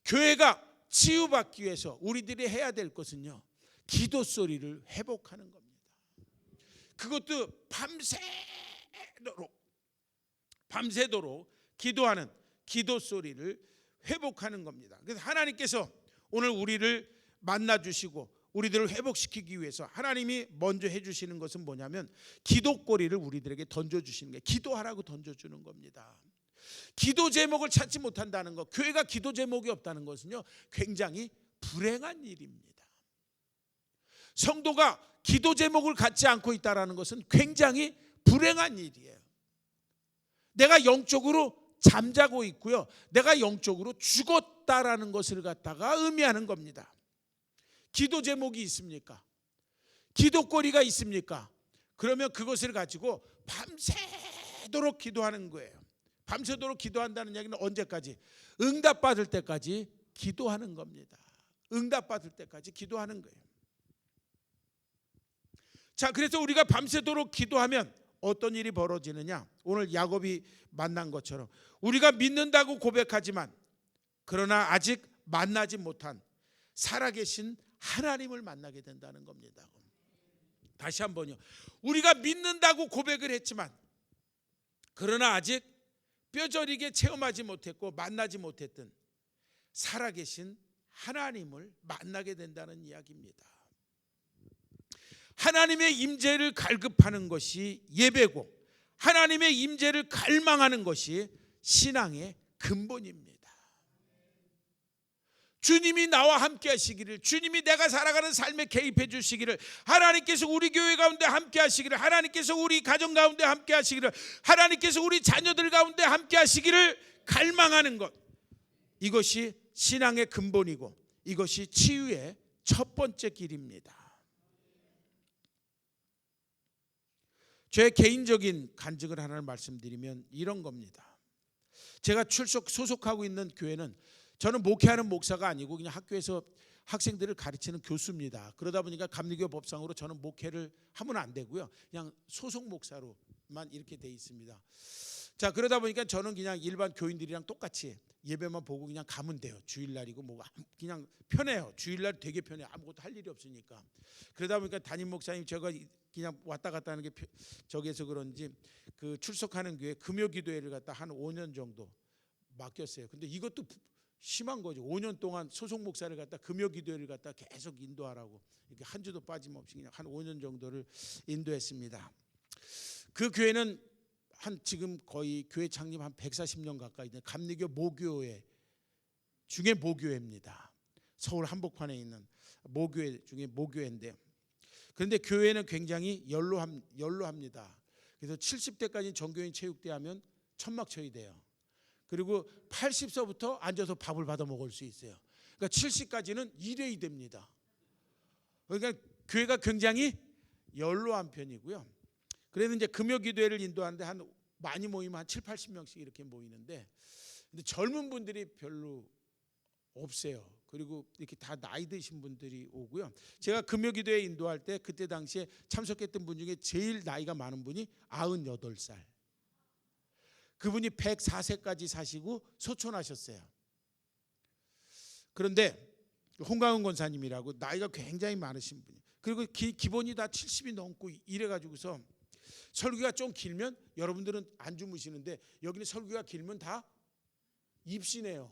교회가 치유받기 위해서 우리들이 해야 될 것은요, 기도 소리를 회복하는 겁니다. 그것도 밤새도록 기도하는 기도 소리를 회복하는 겁니다. 그래서 하나님께서 오늘 우리를 만나주시고 우리들을 회복시키기 위해서 하나님이 먼저 해주시는 것은 뭐냐면 기도거리를 우리들에게 던져주시는 게, 기도하라고 던져주는 겁니다. 기도 제목을 찾지 못한다는 것, 교회가 기도 제목이 없다는 것은요, 굉장히 불행한 일입니다. 성도가 기도 제목을 갖지 않고 있다는 것은 굉장히 불행한 일이에요. 내가 영적으로 잠자고 있고요, 내가 영적으로 죽었다라는 것을 갖다가 의미하는 겁니다. 기도 제목이 있습니까? 기도거리가 있습니까? 그러면 그것을 가지고 밤새도록 기도하는 거예요. 밤새도록 기도한다는 얘기는 언제까지? 응답받을 때까지 기도하는 겁니다. 응답받을 때까지 기도하는 거예요. 자, 그래서 우리가 밤새도록 기도하면 어떤 일이 벌어지느냐? 오늘 야곱이 만난 것처럼 우리가 믿는다고 고백하지만 그러나 아직 만나지 못한 살아계신 하나님을 만나게 된다는 겁니다. 다시 한번요. 우리가 믿는다고 고백을 했지만 그러나 아직 뼈저리게 체험하지 못했고 만나지 못했던 살아계신 하나님을 만나게 된다는 이야기입니다. 하나님의 임재를 갈급하는 것이 예배고 하나님의 임재를 갈망하는 것이 신앙의 근본입니다. 주님이 나와 함께 하시기를, 주님이 내가 살아가는 삶에 개입해 주시기를, 하나님께서 우리 교회 가운데 함께 하시기를, 하나님께서 우리 가정 가운데 함께 하시기를, 하나님께서 우리 자녀들 가운데 함께 하시기를 갈망하는 것, 이것이 신앙의 근본이고 이것이 치유의 첫 번째 길입니다. 제 개인적인 간증을 하나를 말씀드리면 이런 겁니다. 제가 소속하고 있는 교회는 저는 목회하는 목사가 아니고 그냥 학교에서 학생들을 가르치는 교수입니다. 그러다 보니까 감리교 법상으로 저는 목회를 하면 안 되고요, 그냥 소속 목사로만 이렇게 돼 있습니다. 자, 그러다 보니까 저는 그냥 일반 교인들이랑 똑같이 예배만 보고 그냥 가면 돼요. 주일날이고 뭐 그냥 편해요. 주일날 되게 편해요. 아무것도 할 일이 없으니까. 그러다 보니까 담임 목사님 제가 그냥 왔다 갔다 하는 게 저기에서 그런지 그 출석하는 교회 금요 기도회를 갖다 한 5년 정도 맡겼어요. 근데 이것도 심한 거죠. 5년 동안 소속 목사를 갖다 금요기도회를 갖다 계속 인도하라고 이렇게 한 주도 빠짐없이 그냥 한 5년 정도를 인도했습니다. 그 교회는 한 지금 거의 교회 창립 한 140년 가까이 된 감리교 모교회 중에 모교회입니다. 서울 한복판에 있는 모교회 중에 모교회인데요. 그런데 교회는 굉장히 연로합니다. 그래서 70대까지 전교인 체육대 하면 천막쳐야 돼요. 그리고 80서부터 앉아서 밥을 받아 먹을 수 있어요. 그러니까 70까지는 일회이 됩니다. 그러니까 교회가 굉장히 연로한 편이고요. 그래서 이제 금요기도회를 인도하는데 한 많이 모이면 한 7, 80명씩 이렇게 모이는데, 근데 젊은 분들이 별로 없어요. 그리고 이렇게 다 나이 드신 분들이 오고요. 제가 금요기도회 인도할 때 그때 당시에 참석했던 분 중에 제일 나이가 많은 분이 98살. 그분이 104세까지 사시고 소천하셨어요. 그런데 홍강은 권사님이라고 나이가 굉장히 많으신 분이, 그리고 기본이 다 70이 넘고 이래가지고서 설교가 좀 길면 여러분들은 안 주무시는데 여기는 설교가 길면 다 입시네요.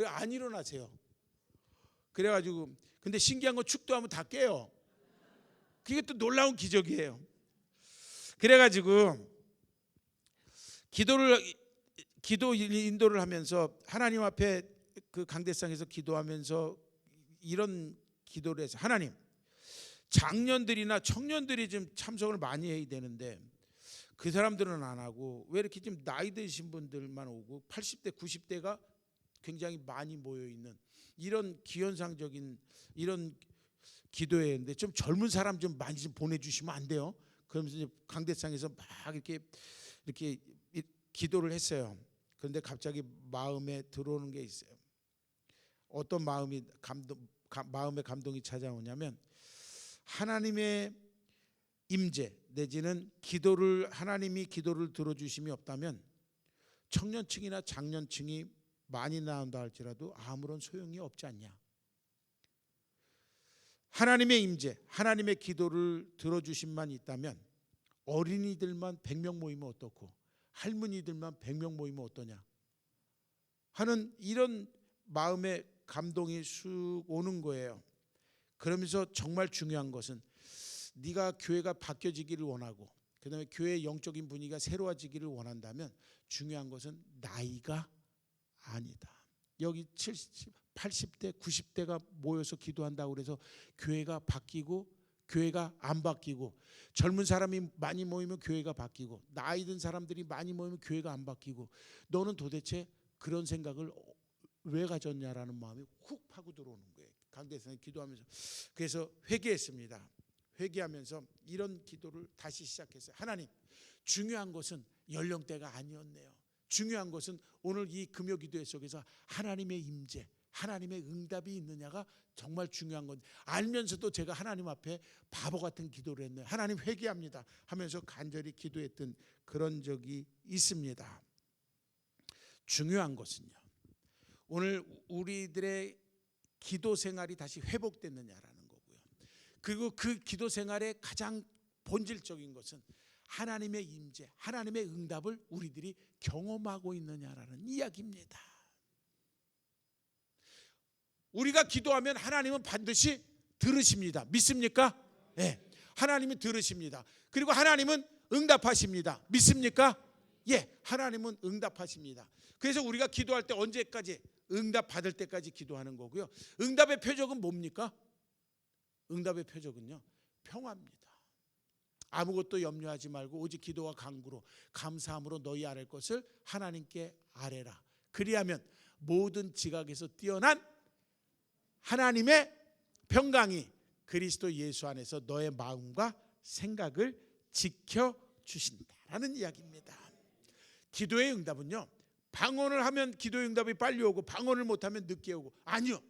안 일어나세요. 그래가지고 근데 신기한 건 축도하면 다 깨요. 그게 또 놀라운 기적이에요. 그래가지고 기도 인도를 하면서 하나님 앞에 그 강대상에서 기도하면서 이런 기도를 해서, 하나님, 장년들이나 청년들이 좀 참석을 많이 해야 되는데 그 사람들은 안 하고 왜 이렇게 좀 나이 드신 분들만 오고 80대 90대가 굉장히 많이 모여 있는 이런 기현상적인 이런 기도회인데 좀 젊은 사람 좀 많이 좀 보내주시면 안 돼요? 그러면서 이제 강대상에서 막 이렇게 기도를 했어요. 그런데 갑자기 마음에 들어오는 게 있어요. 어떤 마음에 감동이 찾아오냐면, 하나님의 임재 내지는 하나님이 기도를 들어주심이 없다면 청년층이나 장년층이 많이 나온다 할지라도 아무런 소용이 없지 않냐. 하나님의 임재, 하나님의 기도를 들어주심만 있다면 어린이들만 100명 모이면 어떻고 할머니들만 100명 모이면 어떠냐 하는 이런 마음의 감동이 쑥 오는 거예요. 그러면서 정말 중요한 것은 네가 교회가 바뀌어지기를 원하고 그다음에 교회의 영적인 분위기가 새로워지기를 원한다면 중요한 것은 나이가 아니다. 여기 70, 80대, 90대가 모여서 기도한다고 그래서 교회가 바뀌고 교회가 안 바뀌고, 젊은 사람이 많이 모이면 교회가 바뀌고 나이 든 사람들이 많이 모이면 교회가 안 바뀌고, 너는 도대체 그런 생각을 왜 가졌냐라는 마음이 훅 파고 들어오는 거예요. 강대상에 기도하면서. 그래서 회개했습니다. 회개하면서 이런 기도를 다시 시작했어요. 하나님, 중요한 것은 연령대가 아니었네요. 중요한 것은 오늘 이 금요기도회 속에서 하나님의 임재, 하나님의 응답이 있느냐가 정말 중요한 건데, 알면서도 제가 하나님 앞에 바보 같은 기도를 했네요. 하나님 회개합니다 하면서 간절히 기도했던 그런 적이 있습니다. 중요한 것은요, 오늘 우리들의 기도 생활이 다시 회복됐느냐라는 거고요. 그리고 그 기도 생활의 가장 본질적인 것은 하나님의 임재, 하나님의 응답을 우리들이 경험하고 있느냐라는 이야기입니다. 우리가 기도하면 하나님은 반드시 들으십니다. 믿습니까? 네. 하나님은 들으십니다. 그리고 하나님은 응답하십니다. 믿습니까? 예, 하나님은 응답하십니다. 그래서 우리가 기도할 때 언제까지? 응답 받을 때까지 기도하는 거고요. 응답의 표적은 뭡니까? 응답의 표적은요, 평화입니다. 아무것도 염려하지 말고 오직 기도와 간구로 감사함으로 너희 아랠 것을 하나님께 아뢰라. 그리하면 모든 지각에서 뛰어난 하나님의 평강이 그리스도 예수 안에서 너의 마음과 생각을 지켜주신다라는 이야기입니다. 기도의 응답은요, 방언을 하면 기도의 응답이 빨리 오고 방언을 못하면 늦게 오고, 아니요,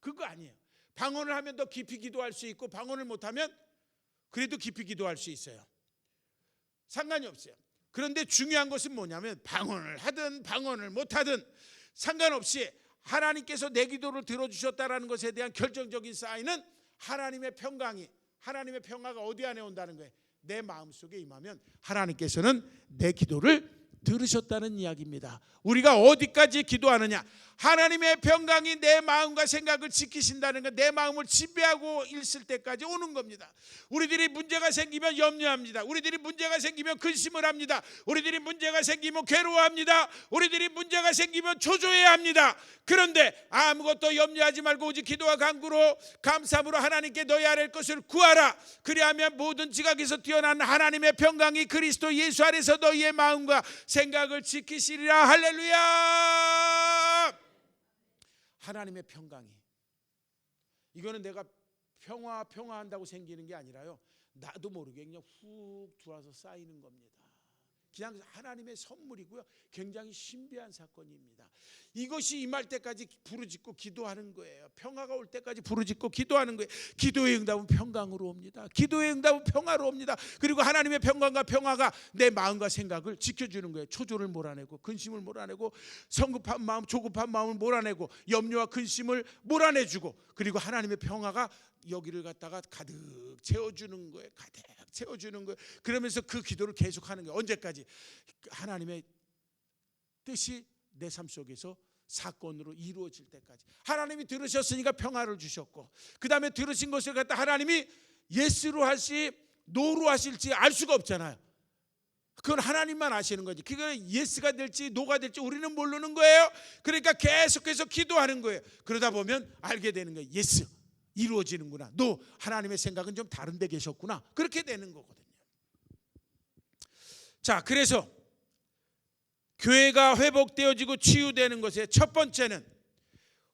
그거 아니에요. 방언을 하면 더 깊이 기도할 수 있고 방언을 못하면 그래도 깊이 기도할 수 있어요. 상관이 없어요. 그런데 중요한 것은 뭐냐면 방언을 하든 방언을 못하든 상관없이 하나님께서 내 기도를 들어주셨다라는 것에 대한 결정적인 사인은 하나님의 평화가 어디 안에 온다는 거예요. 내 마음속에 임하면 하나님께서는 내 기도를 들으셨다는 이야기입니다. 우리가 어디까지 기도하느냐? 하나님의 평강이 내 마음과 생각을 지키신다는 것, 내 마음을 지배하고 있을 때까지 오는 겁니다. 우리들이 문제가 생기면 염려합니다. 우리들이 문제가 생기면 근심을 합니다. 우리들이 문제가 생기면 괴로워합니다. 우리들이 문제가 생기면 초조해야 합니다. 그런데 아무것도 염려하지 말고 오직 기도와 간구로 감사함으로 하나님께 너희 아랠 것을 구하라. 그리하면 모든 지각에서 뛰어난 하나님의 평강이 그리스도 예수 안에서 너희의 마음과 생각을 지키시리라. 할렐루야. 하나님의 평강이, 이거는 내가 평화한다고 생기는 게 아니라요, 나도 모르게 그냥 훅 들어와서 쌓이는 겁니다. 그냥 하나님의 선물이고요, 굉장히 신비한 사건입니다. 이것이 임할 때까지 부르짖고 기도하는 거예요. 평화가 올 때까지 부르짖고 기도하는 거예요. 기도의 응답은 평강으로 옵니다. 기도의 응답은 평화로 옵니다. 그리고 하나님의 평강과 평화가 내 마음과 생각을 지켜주는 거예요. 초조를 몰아내고, 근심을 몰아내고, 성급한 마음, 조급한 마음을 몰아내고, 염려와 근심을 몰아내주고, 그리고 하나님의 평화가 여기를 갖다가 가득 채워주는 거예요. 가득 채워주는 거예요. 그러면서 그 기도를 계속하는 거예요. 언제까지? 하나님의 뜻이 내 삶 속에서 사건으로 이루어질 때까지. 하나님이 들으셨으니까 평화를 주셨고, 그 다음에 들으신 것을 갖다 하나님이 예스로 하시 노로 하실지 알 수가 없잖아요. 그건 하나님만 아시는 거지. 그게 예스가 될지 노가 될지 우리는 모르는 거예요. 그러니까 계속해서 기도하는 거예요. 그러다 보면 알게 되는 거예요. 예스 이루어지는구나. 너 하나님의 생각은 좀 다른 데 계셨구나. 그렇게 되는 거거든요. 자, 그래서 교회가 회복되어지고 치유되는 것의 첫 번째는,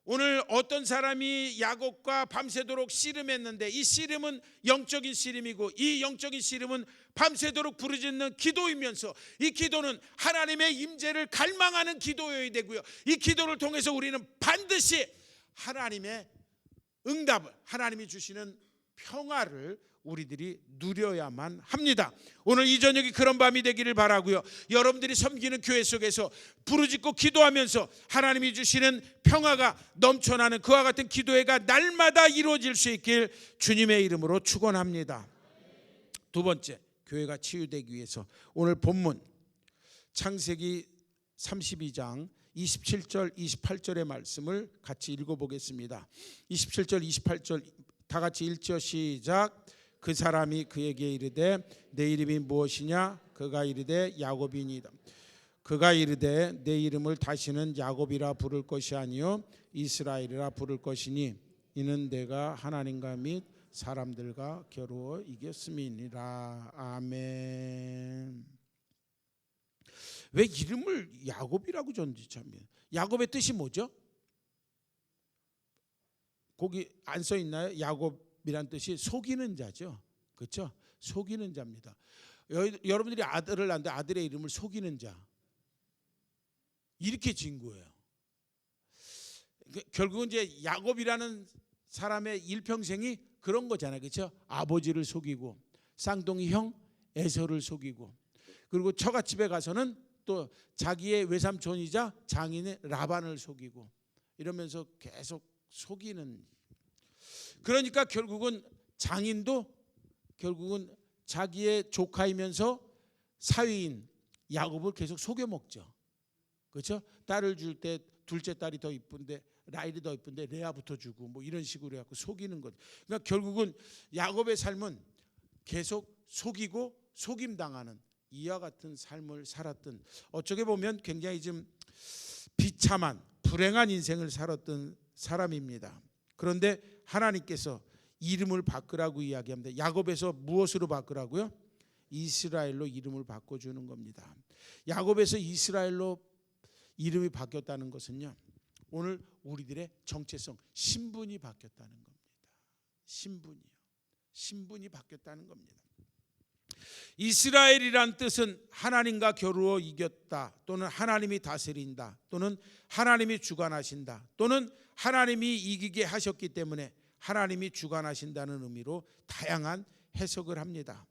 오늘 어떤 사람이 야곱과 밤새도록 씨름했는데, 이 씨름은 영적인 씨름이고, 이 영적인 씨름은 밤새도록 부르짖는 기도이면서, 이 기도는 하나님의 임재를 갈망하는 기도여야 되고요, 이 기도를 통해서 우리는 반드시 하나님의 응답을, 하나님이 주시는 평화를 우리들이 누려야만 합니다. 오늘 이 저녁이 그런 밤이 되기를 바라고요, 여러분들이 섬기는 교회 속에서 부르짖고 기도하면서 하나님이 주시는 평화가 넘쳐나는 그와 같은 기도회가 날마다 이루어질 수 있길 주님의 이름으로 축원합니다. 두 번째, 교회가 치유되기 위해서 오늘 본문 창세기 32장 27절 28절의 말씀을 같이 읽어보겠습니다. 27절 28절 다 같이 읽죠. 시작. 그 사람이 그에게 이르되 내 이름이 무엇이냐? 그가 이르되 야곱이니이다. 그가 이르되 내 이름을 다시는 야곱이라 부를 것이 아니요 이스라엘이라 부를 것이니 이는 내가 하나님과 및 사람들과 겨루어 이겼음이니라. 아멘. 왜 이름을 야곱이라고 전지차면, 야곱의 뜻이 뭐죠? 거기 안 써 있나요? 야곱이란 뜻이 속이는 자죠. 그렇죠? 속이는 자입니다. 여러분들이 아들을 낳는데 아들의 이름을 속이는 자, 이렇게 지은 거예요. 결국은 이제 야곱이라는 사람의 일평생이 그런 거잖아요. 그렇죠? 아버지를 속이고, 쌍둥이 형 에서를 속이고, 그리고 처갓집에 가서는 또 자기의 외삼촌이자 장인의 라반을 속이고, 이러면서 계속 속이는. 그러니까 결국은 장인도 결국은 자기의 조카이면서 사위인 야곱을 계속 속여 먹죠. 그렇죠? 딸을 줄 때 둘째 딸이 더 이쁜데, 라헬이 더 이쁜데 레아부터 주고, 뭐 이런 식으로 해갖고 속이는 거죠. 그러니까 결국은 야곱의 삶은 계속 속이고 속임당하는 이와 같은 삶을 살았던, 어쩌게 보면 굉장히 좀 비참한 불행한 인생을 살았던 사람입니다. 그런데 하나님께서 이름을 바꾸라고 이야기합니다. 야곱에서 무엇으로 바꾸라고요? 이스라엘로 이름을 바꿔주는 겁니다. 야곱에서 이스라엘로 이름이 바뀌었다는 것은요, 오늘 우리들의 정체성, 신분이 바뀌었다는 겁니다. 신분이 바뀌었다는 겁니다. 이스라엘이란 뜻은 하나님과 겨루어 이겼다, 또는 하나님이 다스린다, 또는 하나님이 주관하신다, 또는 하나님이 이기게 하셨기 때문에 하나님이 주관하신다는 의미로 다양한 해석을 합니다.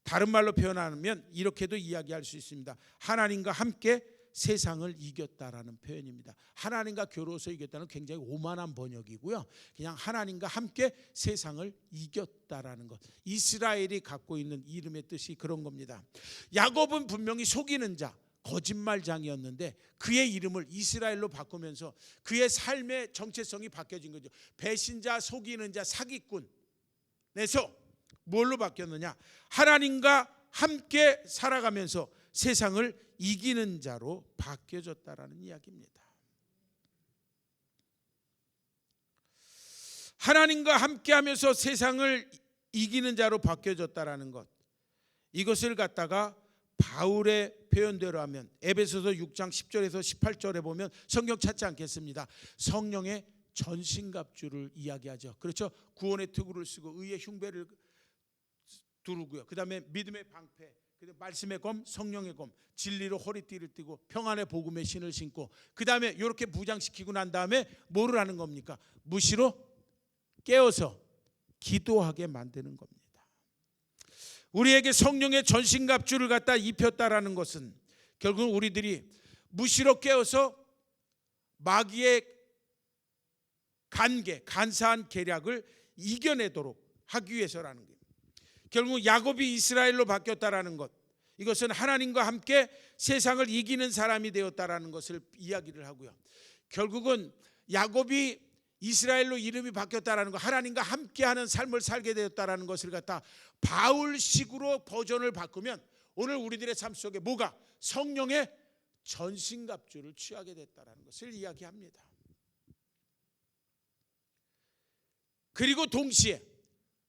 다른 말로 표현하면 이렇게도 이야기할 수 있습니다. 하나님과 함께 세상을 이겼다라는 표현입니다. 하나님과 겨루어서 이겼다는 굉장히 오만한 번역이고요, 그냥 하나님과 함께 세상을 이겼다라는 것, 이스라엘이 갖고 있는 이름의 뜻이 그런 겁니다. 야곱은 분명히 속이는 자, 거짓말장이었는데 그의 이름을 이스라엘로 바꾸면서 그의 삶의 정체성이 바뀌어진 거죠. 배신자, 속이는 자, 사기꾼에서 뭘로 바뀌었느냐? 하나님과 함께 살아가면서 세상을 이기는 자로 바뀌어졌다라는 이야기입니다. 하나님과 함께하면서 세상을 이기는 자로 바뀌어졌다라는 것, 이것을 갖다가 바울의 표현대로 하면 에베소서 6장 10절에서 18절에 보면 성경 찾지 않겠습니다. 성령의 전신갑주를 이야기하죠. 그렇죠? 구원의 투구를 쓰고 의의 흉배를 두르고요. 그 다음에 믿음의 방패, 그다음에 말씀의 검, 성령의 검, 진리로 허리띠를 띠고 평안의 복음의 신을 신고, 그 다음에 이렇게 무장시키고 난 다음에 뭐를 하는 겁니까? 무시로 깨어서 기도하게 만드는 겁니다. 우리에게 성령의 전신갑주를 갖다 입혔다라는 것은 결국 우리들이 무시로 깨어서 마귀의 간사한 계략을 이겨내도록 하기 위해서라는 거예요. 결국 야곱이 이스라엘로 바뀌었다라는 것, 이것은 하나님과 함께 세상을 이기는 사람이 되었다라는 것을 이야기를 하고요. 결국은 야곱이 이스라엘로 이름이 바뀌었다라는 것, 하나님과 함께하는 삶을 살게 되었다라는 것을 갖다 바울식으로 버전을 바꾸면 오늘 우리들의 삶 속에 뭐가? 성령의 전신갑주를 취하게 됐다라는 것을 이야기합니다. 그리고 동시에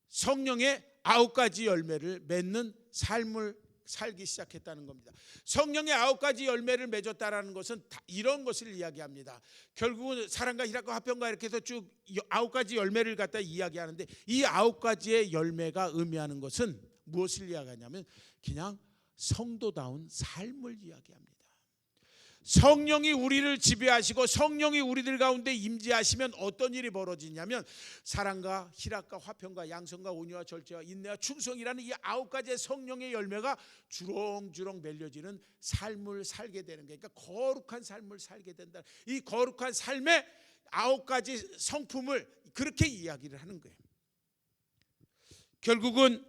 성령의 9가지 열매를 맺는 삶을 살기 시작했다는 겁니다. 성령의 9가지 열매를 맺었다라는 것은 다 이런 것을 이야기합니다. 결국은 사랑과 희락과 화평과 이렇게 해서 쭉 9가지 열매를 갖다 이야기하는데, 이 9가지의 열매가 의미하는 것은 무엇을 이야기하냐면 그냥 성도다운 삶을 이야기합니다. 성령이 우리를 지배하시고 성령이 우리들 가운데 임재하시면 어떤 일이 벌어지냐면 사랑과 희락과 화평과 양선과 온유와 절제와 인내와 충성이라는 이 9가지의 성령의 열매가 주렁주렁 맺려지는 삶을 살게 되는 거예요. 그러니까 거룩한 삶을 살게 된다. 이 거룩한 삶의 9가지 성품을 그렇게 이야기를 하는 거예요. 결국은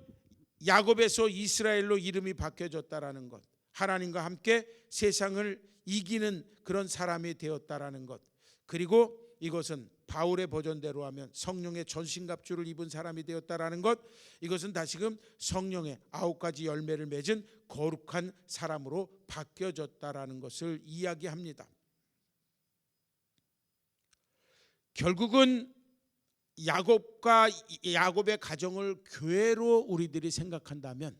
야곱에서 이스라엘로 이름이 바뀌어졌다라는 것, 하나님과 함께 세상을 이기는 그런 사람이 되었다라는 것, 그리고 이것은 바울의 버전대로 하면 성령의 전신갑주를 입은 사람이 되었다라는 것, 이것은 다시금 성령의 9가지 열매를 맺은 거룩한 사람으로 바뀌어졌다라는 것을 이야기합니다. 결국은 야곱의 가정을 교회로 우리들이 생각한다면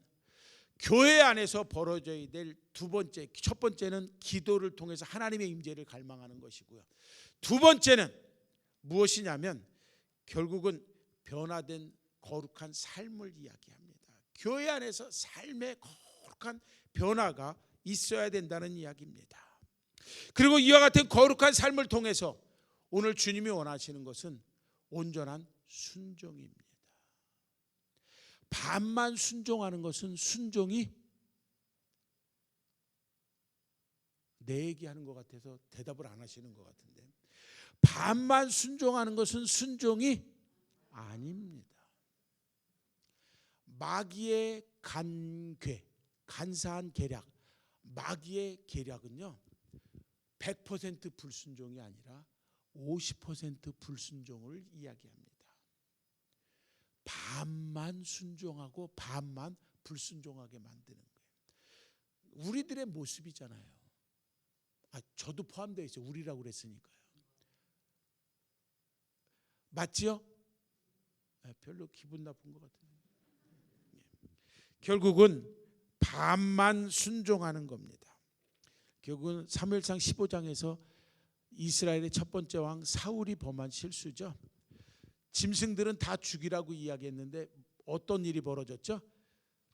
교회 안에서 벌어져야 될 두 번째, 첫 번째는 기도를 통해서 하나님의 임재를 갈망하는 것이고요. 두 번째는 무엇이냐면 결국은 변화된 거룩한 삶을 이야기합니다. 교회 안에서 삶의 거룩한 변화가 있어야 된다는 이야기입니다. 그리고 이와 같은 거룩한 삶을 통해서 오늘 주님이 원하시는 것은 온전한 순종입니다. 반만 순종하는 것은 순종이 내 얘기하는 것 같아서 대답을 안 하시는 것 같은데, 반만 순종하는 것은 순종이 아닙니다. 마귀의 간사한 계략, 마귀의 계략은요 100% 불순종이 아니라 50% 불순종을 이야기합니다. 반만 순종하고 반만 불순종하게 만드는 거예요. 우리들의 모습이잖아요. 저도 포함되어 있어요. 우리라고 그랬으니까요. 맞지요? 별로 기분 나쁜 것 같은데. 결국은 반만 순종하는 겁니다. 결국은 사무엘상 15장에서 이스라엘의 첫 번째 왕 사울이 범한 실수죠. 짐승들은 다 죽이라고 이야기했는데 어떤 일이 벌어졌죠?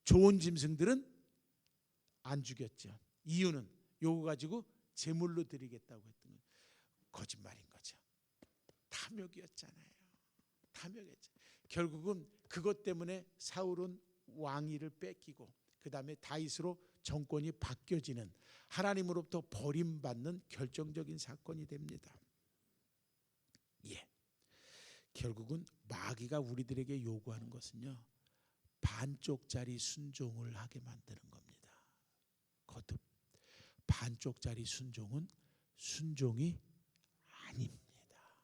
좋은 짐승들은 안 죽였죠. 이유는 요거 가지고 제물로 드리겠다고 했던 거예요. 거짓말인 거죠. 탐욕이었잖아요. 탐욕이었죠. 결국은 그것 때문에 사울은 왕위를 뺏기고 그 다음에 다윗으로 정권이 바뀌어지는, 하나님으로부터 버림받는 결정적인 사건이 됩니다. 결국은 마귀가 우리들에게 요구하는 것은요 반쪽짜리 순종을 하게 만드는 겁니다. 거듭 반쪽짜리 순종은 순종이 아닙니다.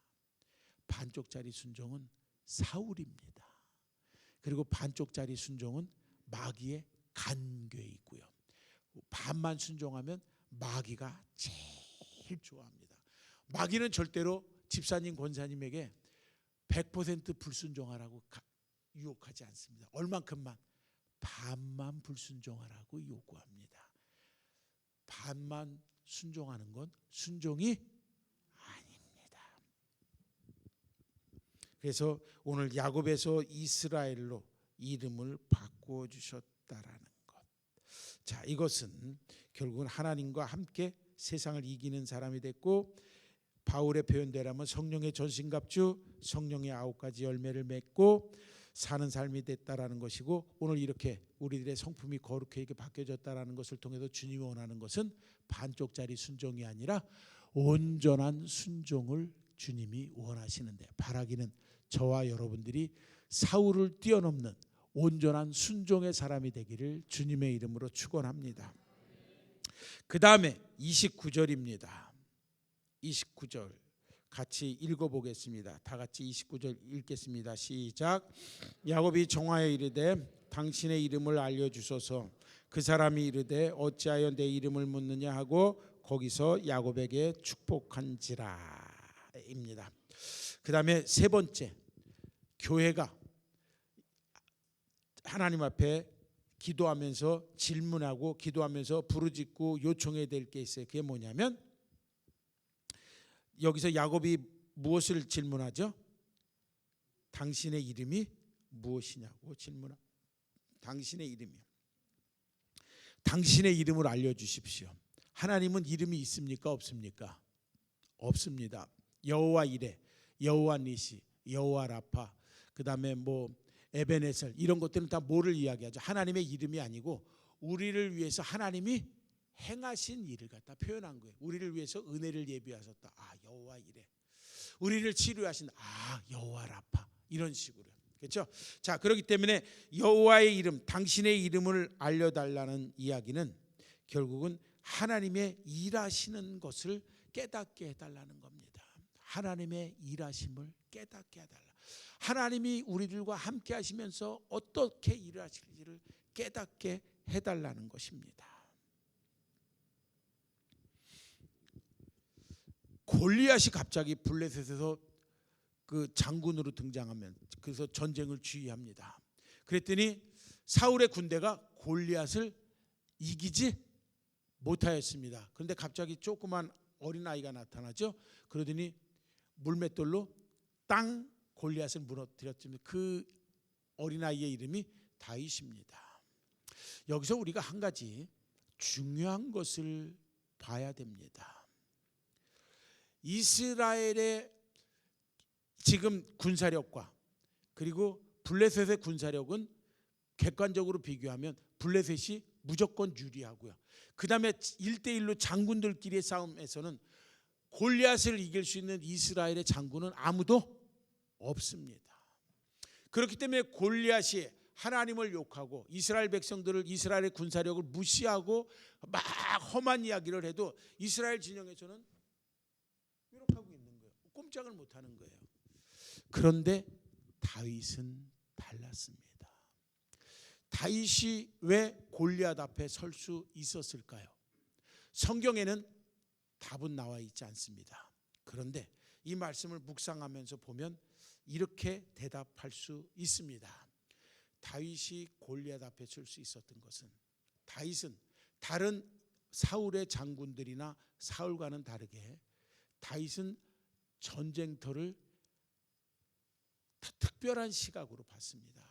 반쪽짜리 순종은 사울입니다. 그리고 반쪽짜리 순종은 마귀의 간궤에 있고요. 반만 순종하면 마귀가 제일 좋아합니다. 마귀는 절대로 집사님, 권사님에게 100% 불순종하라고 유혹하지 않습니다. 얼만큼만? 반만 불순종하라고 요구합니다. 반만 순종하는 건 순종이 아닙니다. 그래서 오늘 야곱에서 이스라엘로 이름을 바꾸어 주셨다라는 것. 자, 이것은 결국은 하나님과 함께 세상을 이기는 사람이 됐고, 바울의 표현대로라면 성령의 전신갑주, 성령의 9가지 열매를 맺고 사는 삶이 됐다라는 것이고, 오늘 이렇게 우리들의 성품이 거룩하게 바뀌어졌다라는 것을 통해서 주님이 원하는 것은 반쪽짜리 순종이 아니라 온전한 순종을 주님이 원하시는데, 바라기는 저와 여러분들이 사울을 뛰어넘는 온전한 순종의 사람이 되기를 주님의 이름으로 축원합니다. 그 다음에 29절입니다. 29절 같이 읽어보겠습니다. 다 같이 29절 읽겠습니다. 시작. 야곱이 정하여 이르되 당신의 이름을 알려주소서. 그 사람이 이르되 어찌하여 내 이름을 묻느냐 하고 거기서 야곱에게 축복한지라 입니다. 그 다음에 세 번째, 교회가 하나님 앞에 기도하면서 질문하고 기도하면서 부르짖고 요청해야 될 게 있어요. 그게 뭐냐면, 여기서 야곱이 무엇을 질문하죠? 당신의 이름이 무엇이냐고 질문합니다. 당신의 이름이요. 당신의 이름을 알려주십시오. 하나님은 이름이 있습니까? 없습니까? 없습니다. 여호와 이레, 여호와 니시, 여호와 라파, 그 다음에 뭐 에베네셀, 이런 것들은 다 뭐를 이야기하죠? 하나님의 이름이 아니고 우리를 위해서 하나님이 행하신 일을 갖다 표현한 거예요. 우리를 위해서 은혜를 예비하셨다. 아, 여호와 이레. 우리를 치료하신다. 아, 여호와 라파. 이런 식으로. 그렇죠? 자, 그렇기 때문에 여호와의 이름, 당신의 이름을 알려달라는 이야기는 결국은 하나님의 일하시는 것을 깨닫게 해달라는 겁니다. 하나님의 일하심을 깨닫게 해달라. 하나님이 우리들과 함께 하시면서 어떻게 일을 하실지를 깨닫게 해달라는 것입니다. 골리앗이 갑자기 블레셋에서 그 장군으로 등장하면, 그래서 전쟁을 주의합니다. 그랬더니 사울의 군대가 골리앗을 이기지 못하였습니다. 그런데 갑자기 조그만 어린아이가 나타나죠. 그러더니 물맷돌로 땅 골리앗을 무너뜨렸습니다. 그 어린아이의 이름이 다윗입니다. 여기서 우리가 한 가지 중요한 것을 봐야 됩니다. 이스라엘의 지금 군사력과 그리고 블레셋의 군사력은 객관적으로 비교하면 블레셋이 무조건 유리하고요. 그 다음에 1대1로 장군들끼리의 싸움에서는 골리앗을 이길 수 있는 이스라엘의 장군은 아무도 없습니다. 그렇기 때문에 골리앗이 하나님을 욕하고 이스라엘 백성들을, 이스라엘의 군사력을 무시하고 막 험한 이야기를 해도 이스라엘 진영에서는 유력하고 있는 거예요. 꼼짝을 못하는 거예요. 그런데 다윗은 달랐습니다. 다윗이 왜 골리앗 앞에 설 수 있었을까요? 성경에는 답은 나와 있지 않습니다. 그런데 이 말씀을 묵상하면서 보면 이렇게 대답할 수 있습니다. 다윗이 골리앗 앞에 설 수 있었던 것은, 다윗은 다른 사울의 장군들이나 사울과는 다르게 다윗은 전쟁터를 특별한 시각으로 봤습니다.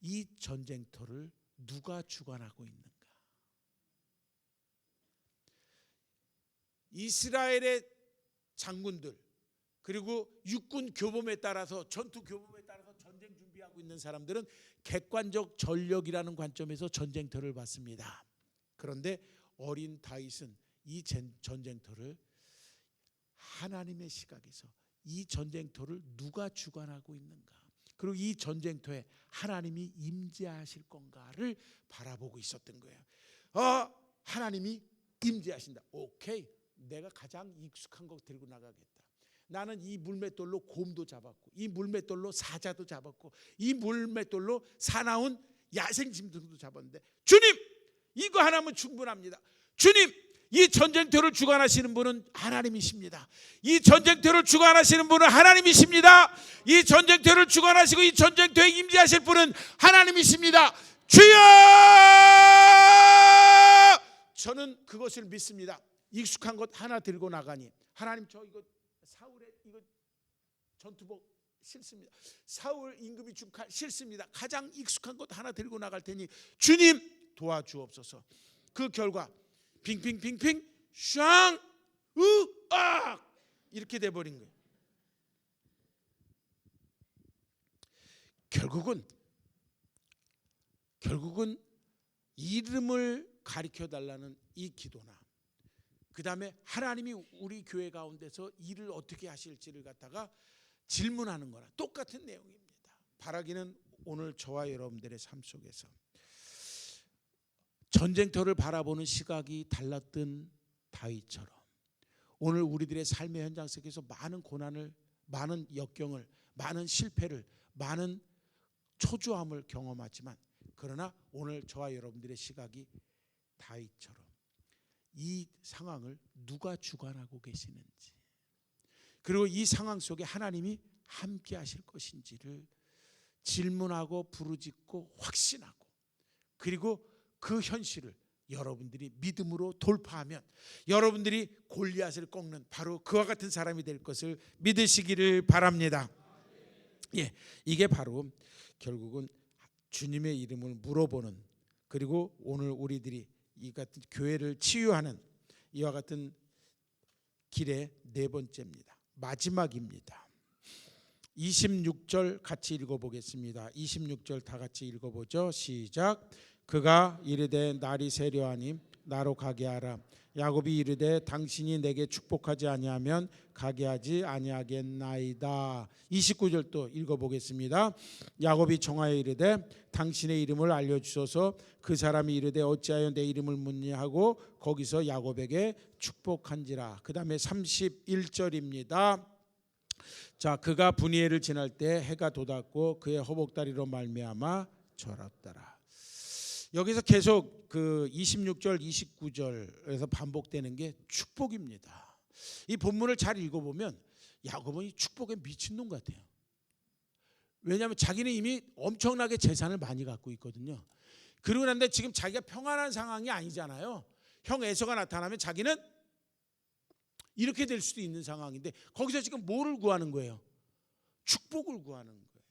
이 전쟁터를 누가 주관하고 있는가? 이스라엘의 장군들, 그리고 육군 교범에 따라서, 전투 교범에 따라서 전쟁 준비하고 있는 사람들은 객관적 전력이라는 관점에서 전쟁터를 봤습니다. 그런데 어린 다윗은 이 전쟁터를 하나님의 시각에서, 이 전쟁터를 누가 주관하고 있는가, 그리고 이 전쟁터에 하나님이 임재하실 건가를 바라보고 있었던 거예요. 하나님이 임재하신다. 오케이, 내가 가장 익숙한 거 들고 나가겠다. 나는 이 물맷돌로 곰도 잡았고, 이 물맷돌로 사자도 잡았고, 이 물맷돌로 사나운 야생짐승도 잡았는데, 주님 이거 하나면 충분합니다. 주님, 이 전쟁터를 주관하시는 분은 하나님이십니다. 이 전쟁터를 주관하시는 분은 하나님이십니다. 이 전쟁터를 주관하시고 이 전쟁터에 임재하실 분은 하나님이십니다. 주여, 저는 그것을 믿습니다. 익숙한 것 하나 들고 나가니, 하나님 저 이거 사울의 이거 전투복 싫습니다. 사울 임금이 준 칼 싫습니다. 가장 익숙한 것 하나 들고 나갈 테니 주님 도와주옵소서. 그 결과 핑핑핑핑 샹 으악 이렇게 돼버린 거예요. 결국은 이름을 가르쳐 달라는 이 기도나, 그 다음에 하나님이 우리 교회 가운데서 일을 어떻게 하실지를 갖다가 질문하는 거나 똑같은 내용입니다. 바라기는 오늘 저와 여러분들의 삶 속에서 전쟁터를 바라보는 시각이 달랐던 다윗처럼 오늘 우리들의 삶의 현장 속에서 많은 고난을, 많은 역경을, 많은 실패를, 많은 초조함을 경험하지만, 그러나 오늘 저와 여러분들의 시각이 다윗처럼 이 상황을 누가 주관하고 계시는지, 그리고 이 상황 속에 하나님이 함께 하실 것인지를 질문하고 부르짖고 확신하고, 그리고 그 현실을 여러분들이 믿음으로 돌파하면 여러분들이 골리앗을 꺾는 바로 그와 같은 사람이 될 것을 믿으시기를 바랍니다. 예, 이게 바로 결국은 주님의 이름을 물어보는, 그리고 오늘 우리들이 이 같은 교회를 치유하는 이와 같은 길의 네 번째입니다. 마지막입니다. 26절 같이 읽어보겠습니다. 26절 다 같이 읽어보죠. 시작. 그가 이르되 날이 세려하니 나로 가게 하라. 야곱이 이르되 당신이 내게 축복하지 아니하면 가게 하지 아니하겠나이다. 29절도 읽어보겠습니다. 야곱이 정하여 이르되 당신의 이름을 알려주소서. 그 사람이 이르되 어찌하여 내 이름을 묻냐 하고 거기서 야곱에게 축복한지라. 그 다음에 31절입니다. 자, 그가 분이엘을 지날 때 해가 돋았고 그의 허복다리로 말미암아 절었더라. 여기서 계속 그 26절 29절에서 반복되는 게 축복입니다. 이 본문을 잘 읽어보면 야곱은 이 축복에 미친놈 같아요. 왜냐하면 자기는 이미 엄청나게 재산을 많이 갖고 있거든요. 그러고 난데 지금 자기가 평안한 상황이 아니잖아요. 형 에서가 나타나면 자기는 이렇게 될 수도 있는 상황인데, 거기서 지금 뭐를 구하는 거예요? 축복을 구하는 거예요.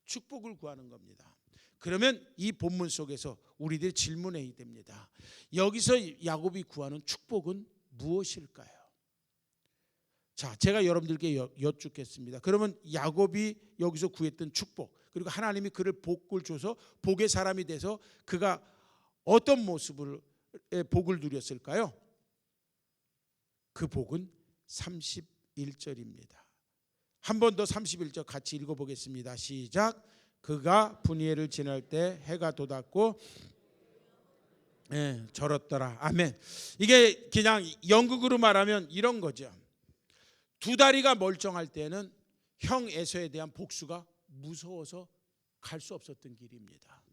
축복을 구하는 겁니다. 그러면 이 본문 속에서 우리들이 질문해야 됩니다. 여기서 야곱이 구하는 축복은 무엇일까요? 자, 제가 여러분들께 여쭙겠습니다. 그러면 야곱이 여기서 구했던 축복, 그리고 하나님이 그를 복을 줘서 복의 사람이 돼서 그가 어떤 모습을 복을 누렸을까요? 그 복은 31절입니다. 한 번 더 31절 같이 읽어보겠습니다. 시작. 그가 분이엘을 지날 때 해가 돋았고 절었더라. 아멘. 이게 그냥 연극으로 말하면 이런 거죠. 두 다리가 멀쩡할 때는 형 에서에 대한 복수가 무서워서 갈 수 없었던 길입니다.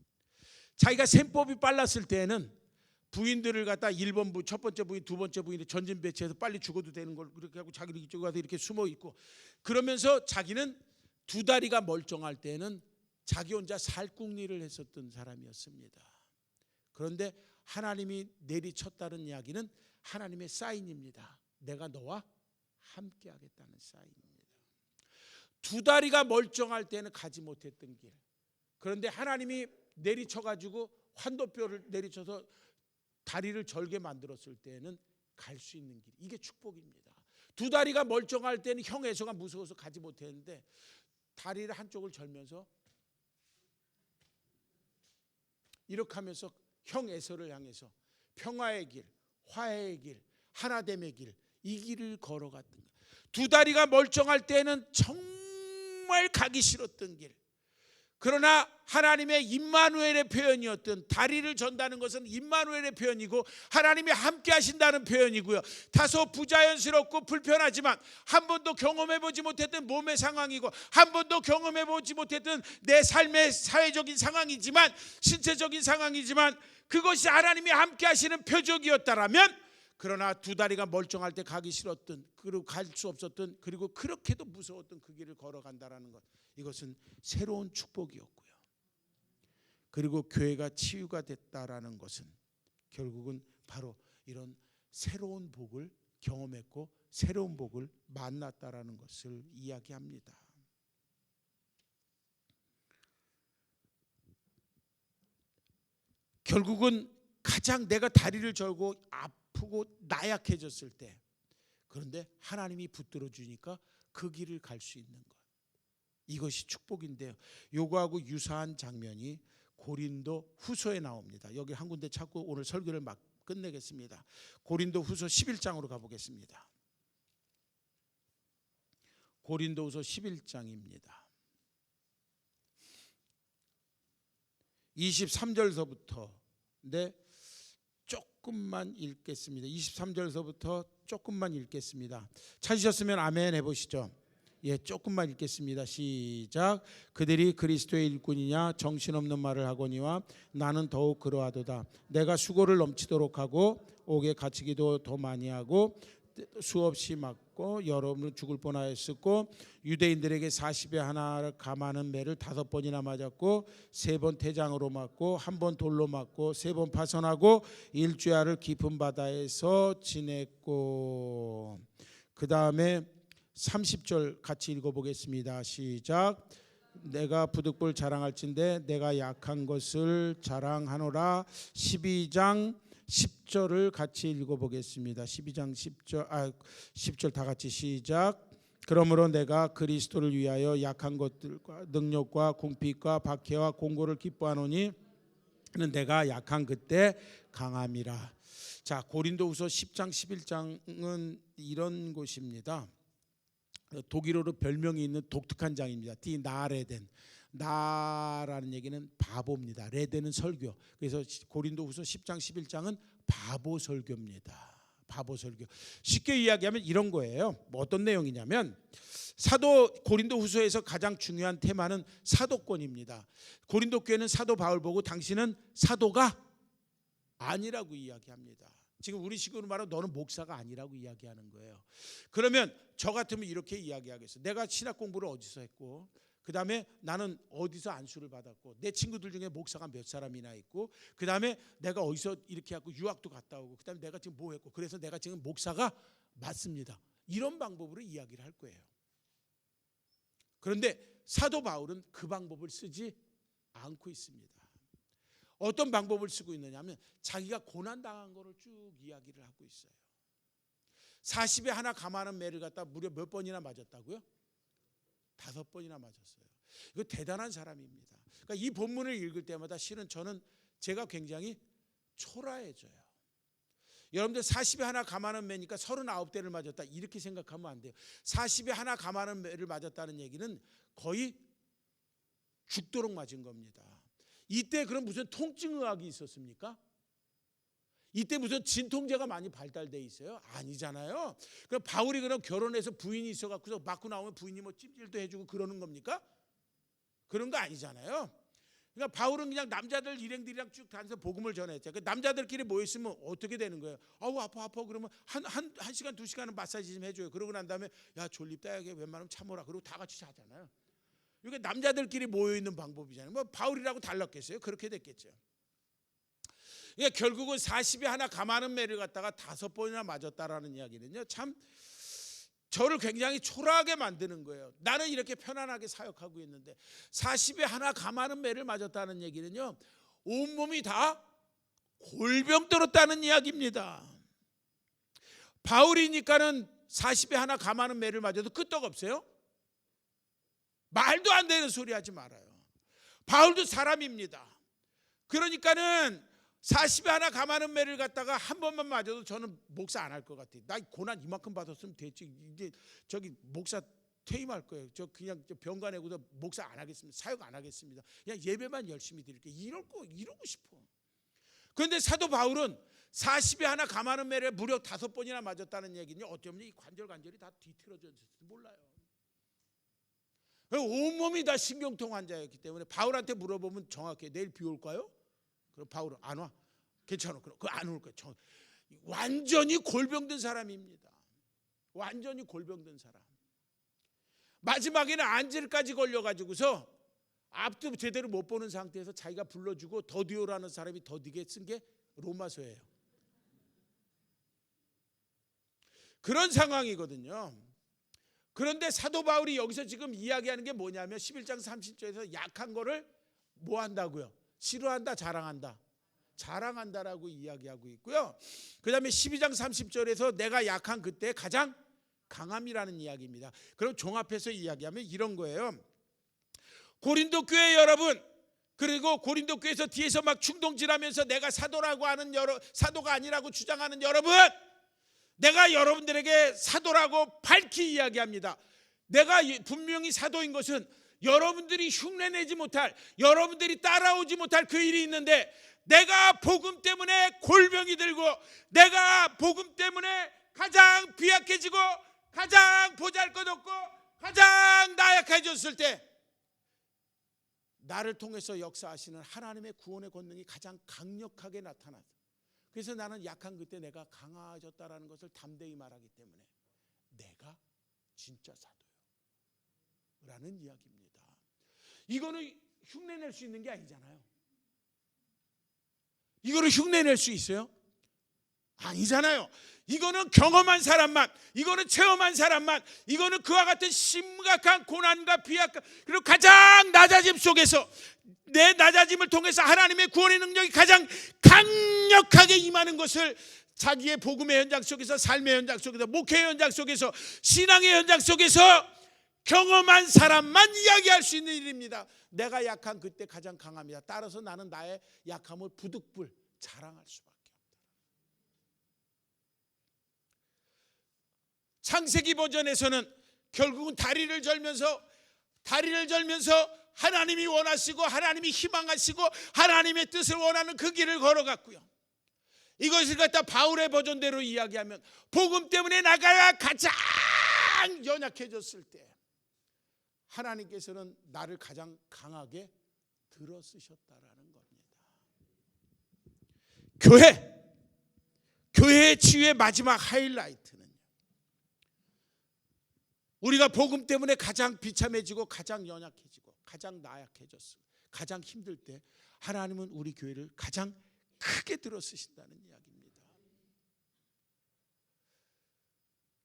자기가 셈법이 빨랐을 때는 부인들을 갖다 1번부, 첫 번째 부인, 두 번째 부인을 전진 배치해서 빨리 죽어도 되는 걸 그렇게 하고 자기는 이쪽에 가서 이렇게 숨어 있고, 그러면서 자기는 두 다리가 멀쩡할 때는 자기 혼자 살궁리를 했었던 사람이었습니다. 그런데 하나님이 내리쳤다는 이야기는 하나님의 사인입니다. 내가 너와 함께 하겠다는 사인입니다. 두 다리가 멀쩡할 때는 가지 못했던 길, 그런데 하나님이 내리쳐가지고 환도뼈를 내리쳐서 다리를 절게 만들었을 때는 갈 수 있는 길, 이게 축복입니다. 두 다리가 멀쩡할 때는 형 에서가 무서워서 가지 못했는데 다리를 한쪽을 절면서 이렇게 하면서 형 에서를 향해서 평화의 길, 화해의 길, 하나됨의 길, 이 길을 걸어갔던 거예요. 두 다리가 멀쩡할 때는 정말 가기 싫었던 길, 그러나 하나님의 임마누엘의 표현이었던 다리를 전다는 것은 임마누엘의 표현이고 하나님이 함께 하신다는 표현이고요. 다소 부자연스럽고 불편하지만 한 번도 경험해보지 못했던 몸의 상황이고 한 번도 경험해보지 못했던 내 삶의 사회적인 상황이지만 신체적인 상황이지만 그것이 하나님이 함께 하시는 표적이었다라면, 그러나 두 다리가 멀쩡할 때 가기 싫었던, 그리고 갈 수 없었던, 그리고 그렇게도 무서웠던 그 길을 걸어간다라는 것, 이것은 새로운 축복이었고요. 그리고 교회가 치유가 됐다라는 것은 결국은 바로 이런 새로운 복을 경험했고 새로운 복을 만났다라는 것을 이야기합니다. 결국은 가장 내가 다리를 절고 아프고 나약해졌을 때, 그런데 하나님이 붙들어 주니까 그 길을 갈 수 있는 것, 이것이 축복인데요. 요거하고 유사한 장면이 고린도 후서에 나옵니다. 여기 한 군데 찾고 오늘 설교를 막 끝내겠습니다. 고린도 후서 11장으로 가보겠습니다. 고린도 후서 11장입니다. 23절서부터 조금만 읽겠습니다. 23절서부터 조금만 읽겠습니다. 찾으셨으면 아멘 해보시죠. 조금만 읽겠습니다. 시작. 그들이 그리스도의 일꾼이냐 정신없는 말을 하거니와 나는 더욱 그러하도다. 내가 수고를 넘치도록 하고 옥에 갇히기도 더 많이 하고 수없이 맞고 여러분은 죽을 뻔하였었고 유대인들에게 40에 하나 감하는 매를 5번이나 맞았고 3번 태장으로 맞고 1번 돌로 맞고 3번 파선하고 일주야를 깊은 바다에서 지냈고, 그 다음에 30절 같이 읽어보겠습니다. 시작. 내가 부득불 자랑할진대 내가 약한 것을 자랑하노라. 12장 10절을 같이 읽어보겠습니다. 12장 10절 다 같이 시작. 그러므로 내가 그리스도를 위하여 약한 것들과 능력과 궁핍과 박해와 공고를 기뻐하노니 내가 약한 그때 강함이라. 자, 고린도후서 10장 11장은 이런 곳입니다. 독일어로 별명이 있는 독특한 장입니다. 디 나레덴. 나라는 얘기는 바보입니다. 레덴은 설교. 그래서 고린도후서 10장 11장은 바보 설교입니다. 바보 설교. 쉽게 이야기하면 이런 거예요. 뭐 어떤 내용이냐면 사도 고린도후서에서 가장 중요한 테마는 사도권입니다. 고린도 교회는 사도 바울 보고 당신은 사도가 아니라고 이야기합니다. 지금 우리 식으로 말하면 너는 목사가 아니라고 이야기하는 거예요. 그러면 저 같으면 이렇게 이야기하겠어요. 내가 신학 공부를 어디서 했고, 그 다음에 나는 어디서 안수를 받았고, 내 친구들 중에 목사가 몇 사람이나 있고, 그 다음에 내가 어디서 이렇게 하고 유학도 갔다 오고, 그 다음에 내가 지금 뭐 했고, 그래서 내가 지금 목사가 맞습니다. 이런 방법으로 이야기를 할 거예요. 그런데 사도 바울은 그 방법을 쓰지 않고 있습니다. 어떤 방법을 쓰고 있느냐면 자기가 고난당한 거를 쭉 이야기를 하고 있어요. 40에 하나 감하는 매를 갖다 무려 몇 번이나 맞았다고요? 5번이나 맞았어요. 이거 대단한 사람입니다. 그러니까 이 본문을 읽을 때마다 실은 제가 굉장히 초라해져요. 여러분들 40에 하나 감하는 매니까 39대를 맞았다 이렇게 생각하면 안 돼요. 40에 하나 감하는 매를 맞았다는 얘기는 거의 죽도록 맞은 겁니다. 이때 그럼 무슨 통증의학이 있었습니까? 이때 무슨 진통제가 많이 발달돼 있어요? 아니잖아요. 그럼 바울이 그럼 결혼해서 부인이 있어갖고서 맞고 나오면 부인이 뭐 찜질도 해주고 그러는 겁니까? 그런 거 아니잖아요. 그러니까 바울은 그냥 남자들 일행들이랑 쭉 다니면서 복음을 전했죠. 그 남자들끼리 모여 있으면 어떻게 되는 거예요? 아우 아파 그러면 한 시간 2시간은 마사지 좀 해줘요. 그러고 난 다음에 야 졸립다 야게 웬만하면 참어라. 그리고 다 같이 자잖아요. 이게 남자들끼리 모여 있는 방법이잖아요. 뭐 바울이라고 달랐겠어요? 그렇게 됐겠죠. 그러니까 결국은 40에 하나 감하는 매를 갖다가 5번이나 맞았다라는 이야기는요, 참 저를 굉장히 초라하게 만드는 거예요. 나는 이렇게 편안하게 사역하고 있는데 40에 하나 감하는 매를 맞았다는 얘기는요, 온몸이 다 골병 들었다는 이야기입니다. 바울이니까는 40에 하나 감하는 매를 맞아도 끄떡없어요. 말도 안 되는 소리 하지 말아요. 바울도 사람입니다. 그러니까는 40에 하나 감하는 매를 갖다가 한 번만 맞아도 저는 목사 안 할 것 같아요. 나 고난 이만큼 받았으면 됐지. 이제 저기 목사 퇴임할 거예요. 저 그냥 병간에고도 목사 안 하겠습니다. 사역 안 하겠습니다. 그냥 예배만 열심히 드릴게요. 이러고 싶어. 그런데 사도 바울은 40에 하나 감하는 매를 무려 5번이나 맞았다는 얘기는 어쩌면 이 관절이 다 뒤틀어졌을지 몰라요. 온몸이 다 신경통 환자였기 때문에 바울한테 물어보면 정확해. 내일 비 올까요? 그럼 바울은 안 와. 괜찮아. 그럼 안 올 거야. 완전히 골병든 사람입니다. 완전히 골병든 사람. 마지막에는 안질까지 걸려가지고서 앞도 제대로 못 보는 상태에서 자기가 불러주고 더디오라는 사람이 더디게 쓴 게 로마서예요. 그런 상황이거든요. 그런데 사도 바울이 여기서 지금 이야기하는 게 뭐냐면 11장 30절에서 약한 거를 뭐 한다고요? 싫어한다, 자랑한다. 자랑한다라고 이야기하고 있고요. 그 다음에 12장 30절에서 내가 약한 그때 가장 강함이라는 이야기입니다. 그럼 종합해서 이야기하면 이런 거예요. 고린도 교회 여러분, 그리고 고린도 교회에서 뒤에서 막 충동질하면서 내가 사도라고 하는 사도가 아니라고 주장하는 여러분, 내가 여러분들에게 사도라고 밝히 이야기합니다. 내가 분명히 사도인 것은 여러분들이 흉내내지 못할, 여러분들이 따라오지 못할 그 일이 있는데, 내가 복음 때문에 골병이 들고, 내가 복음 때문에 가장 비약해지고 가장 보잘것없고 가장 나약해졌을 때 나를 통해서 역사하시는 하나님의 구원의 권능이 가장 강력하게 나타났다. 그래서 나는 약한 그때 내가 강해졌다라는 것을 담대히 말하기 때문에 내가 진짜 사도요 라는 이야기입니다. 이거는 흉내낼 수 있는 게 아니잖아요. 이거를 흉내낼 수 있어요? 아니잖아요. 이거는 경험한 사람만, 이거는 체험한 사람만, 이거는 그와 같은 심각한 고난과 비약과 그리고 가장 낮아짐 속에서 내 낮아짐을 통해서 하나님의 구원의 능력이 가장 강력하게 임하는 것을 자기의 복음의 현장 속에서, 삶의 현장 속에서, 목회의 현장 속에서, 신앙의 현장 속에서 경험한 사람만 이야기할 수 있는 일입니다. 내가 약한 그때 가장 강합니다. 따라서 나는 나의 약함을 부득불 자랑할 수밖에 없다. 창세기 버전에서는 결국은 다리를 절면서 하나님이 원하시고 하나님이 희망하시고 하나님의 뜻을 원하는 그 길을 걸어갔고요. 이것을 갖다 바울의 버전대로 이야기하면 복음 때문에 나가 가장 연약해졌을 때 하나님께서는 나를 가장 강하게 들어 쓰셨다라는 겁니다. 교회의 치유의 마지막 하이라이트는 우리가 복음 때문에 가장 비참해지고 가장 연약해지고 가장 나약해졌고 가장 힘들 때 하나님은 우리 교회를 가장 크게 들어 쓰신다는 이야기입니다.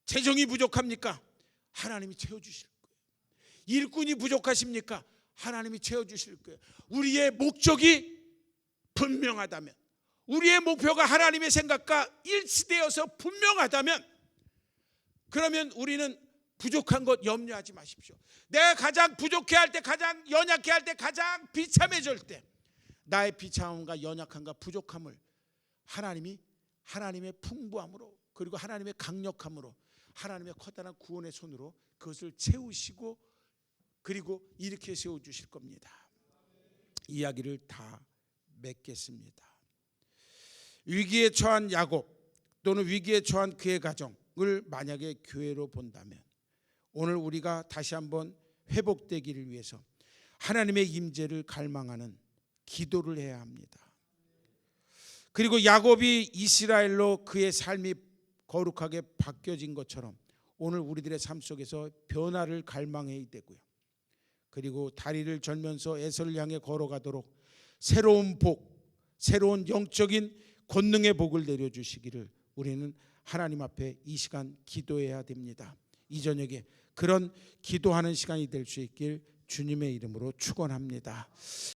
재정이 부족합니까? 하나님이 채워주실 거예요. 일꾼이 부족하십니까? 하나님이 채워주실 거예요. 우리의 목적이 분명하다면, 우리의 목표가 하나님의 생각과 일치되어서 분명하다면, 그러면 우리는 부족한 것 염려하지 마십시오. 내가 가장 부족해할 때, 가장 연약해할 때, 가장 비참해질 때 나의 비참함과 연약함과 부족함을 하나님이 하나님의 풍부함으로, 그리고 하나님의 강력함으로, 하나님의 커다란 구원의 손으로 그것을 채우시고 그리고 일으켜 세워주실 겁니다. 이야기를 다 맺겠습니다. 위기에 처한 야곱 또는 위기에 처한 그의 가정을 만약에 교회로 본다면 오늘 우리가 다시 한번 회복되기를 위해서 하나님의 임재를 갈망하는 기도를 해야 합니다. 그리고 야곱이 이스라엘로 그의 삶이 거룩하게 바뀌어진 것처럼 오늘 우리들의 삶 속에서 변화를 갈망해야 되고요. 그리고 다리를 절면서 에서를 향해 걸어가도록 새로운 복, 새로운 영적인 권능의 복을 내려주시기를 우리는 하나님 앞에 이 시간 기도해야 됩니다. 이 저녁에 그런 기도하는 시간이 될 수 있길 주님의 이름으로 축원합니다.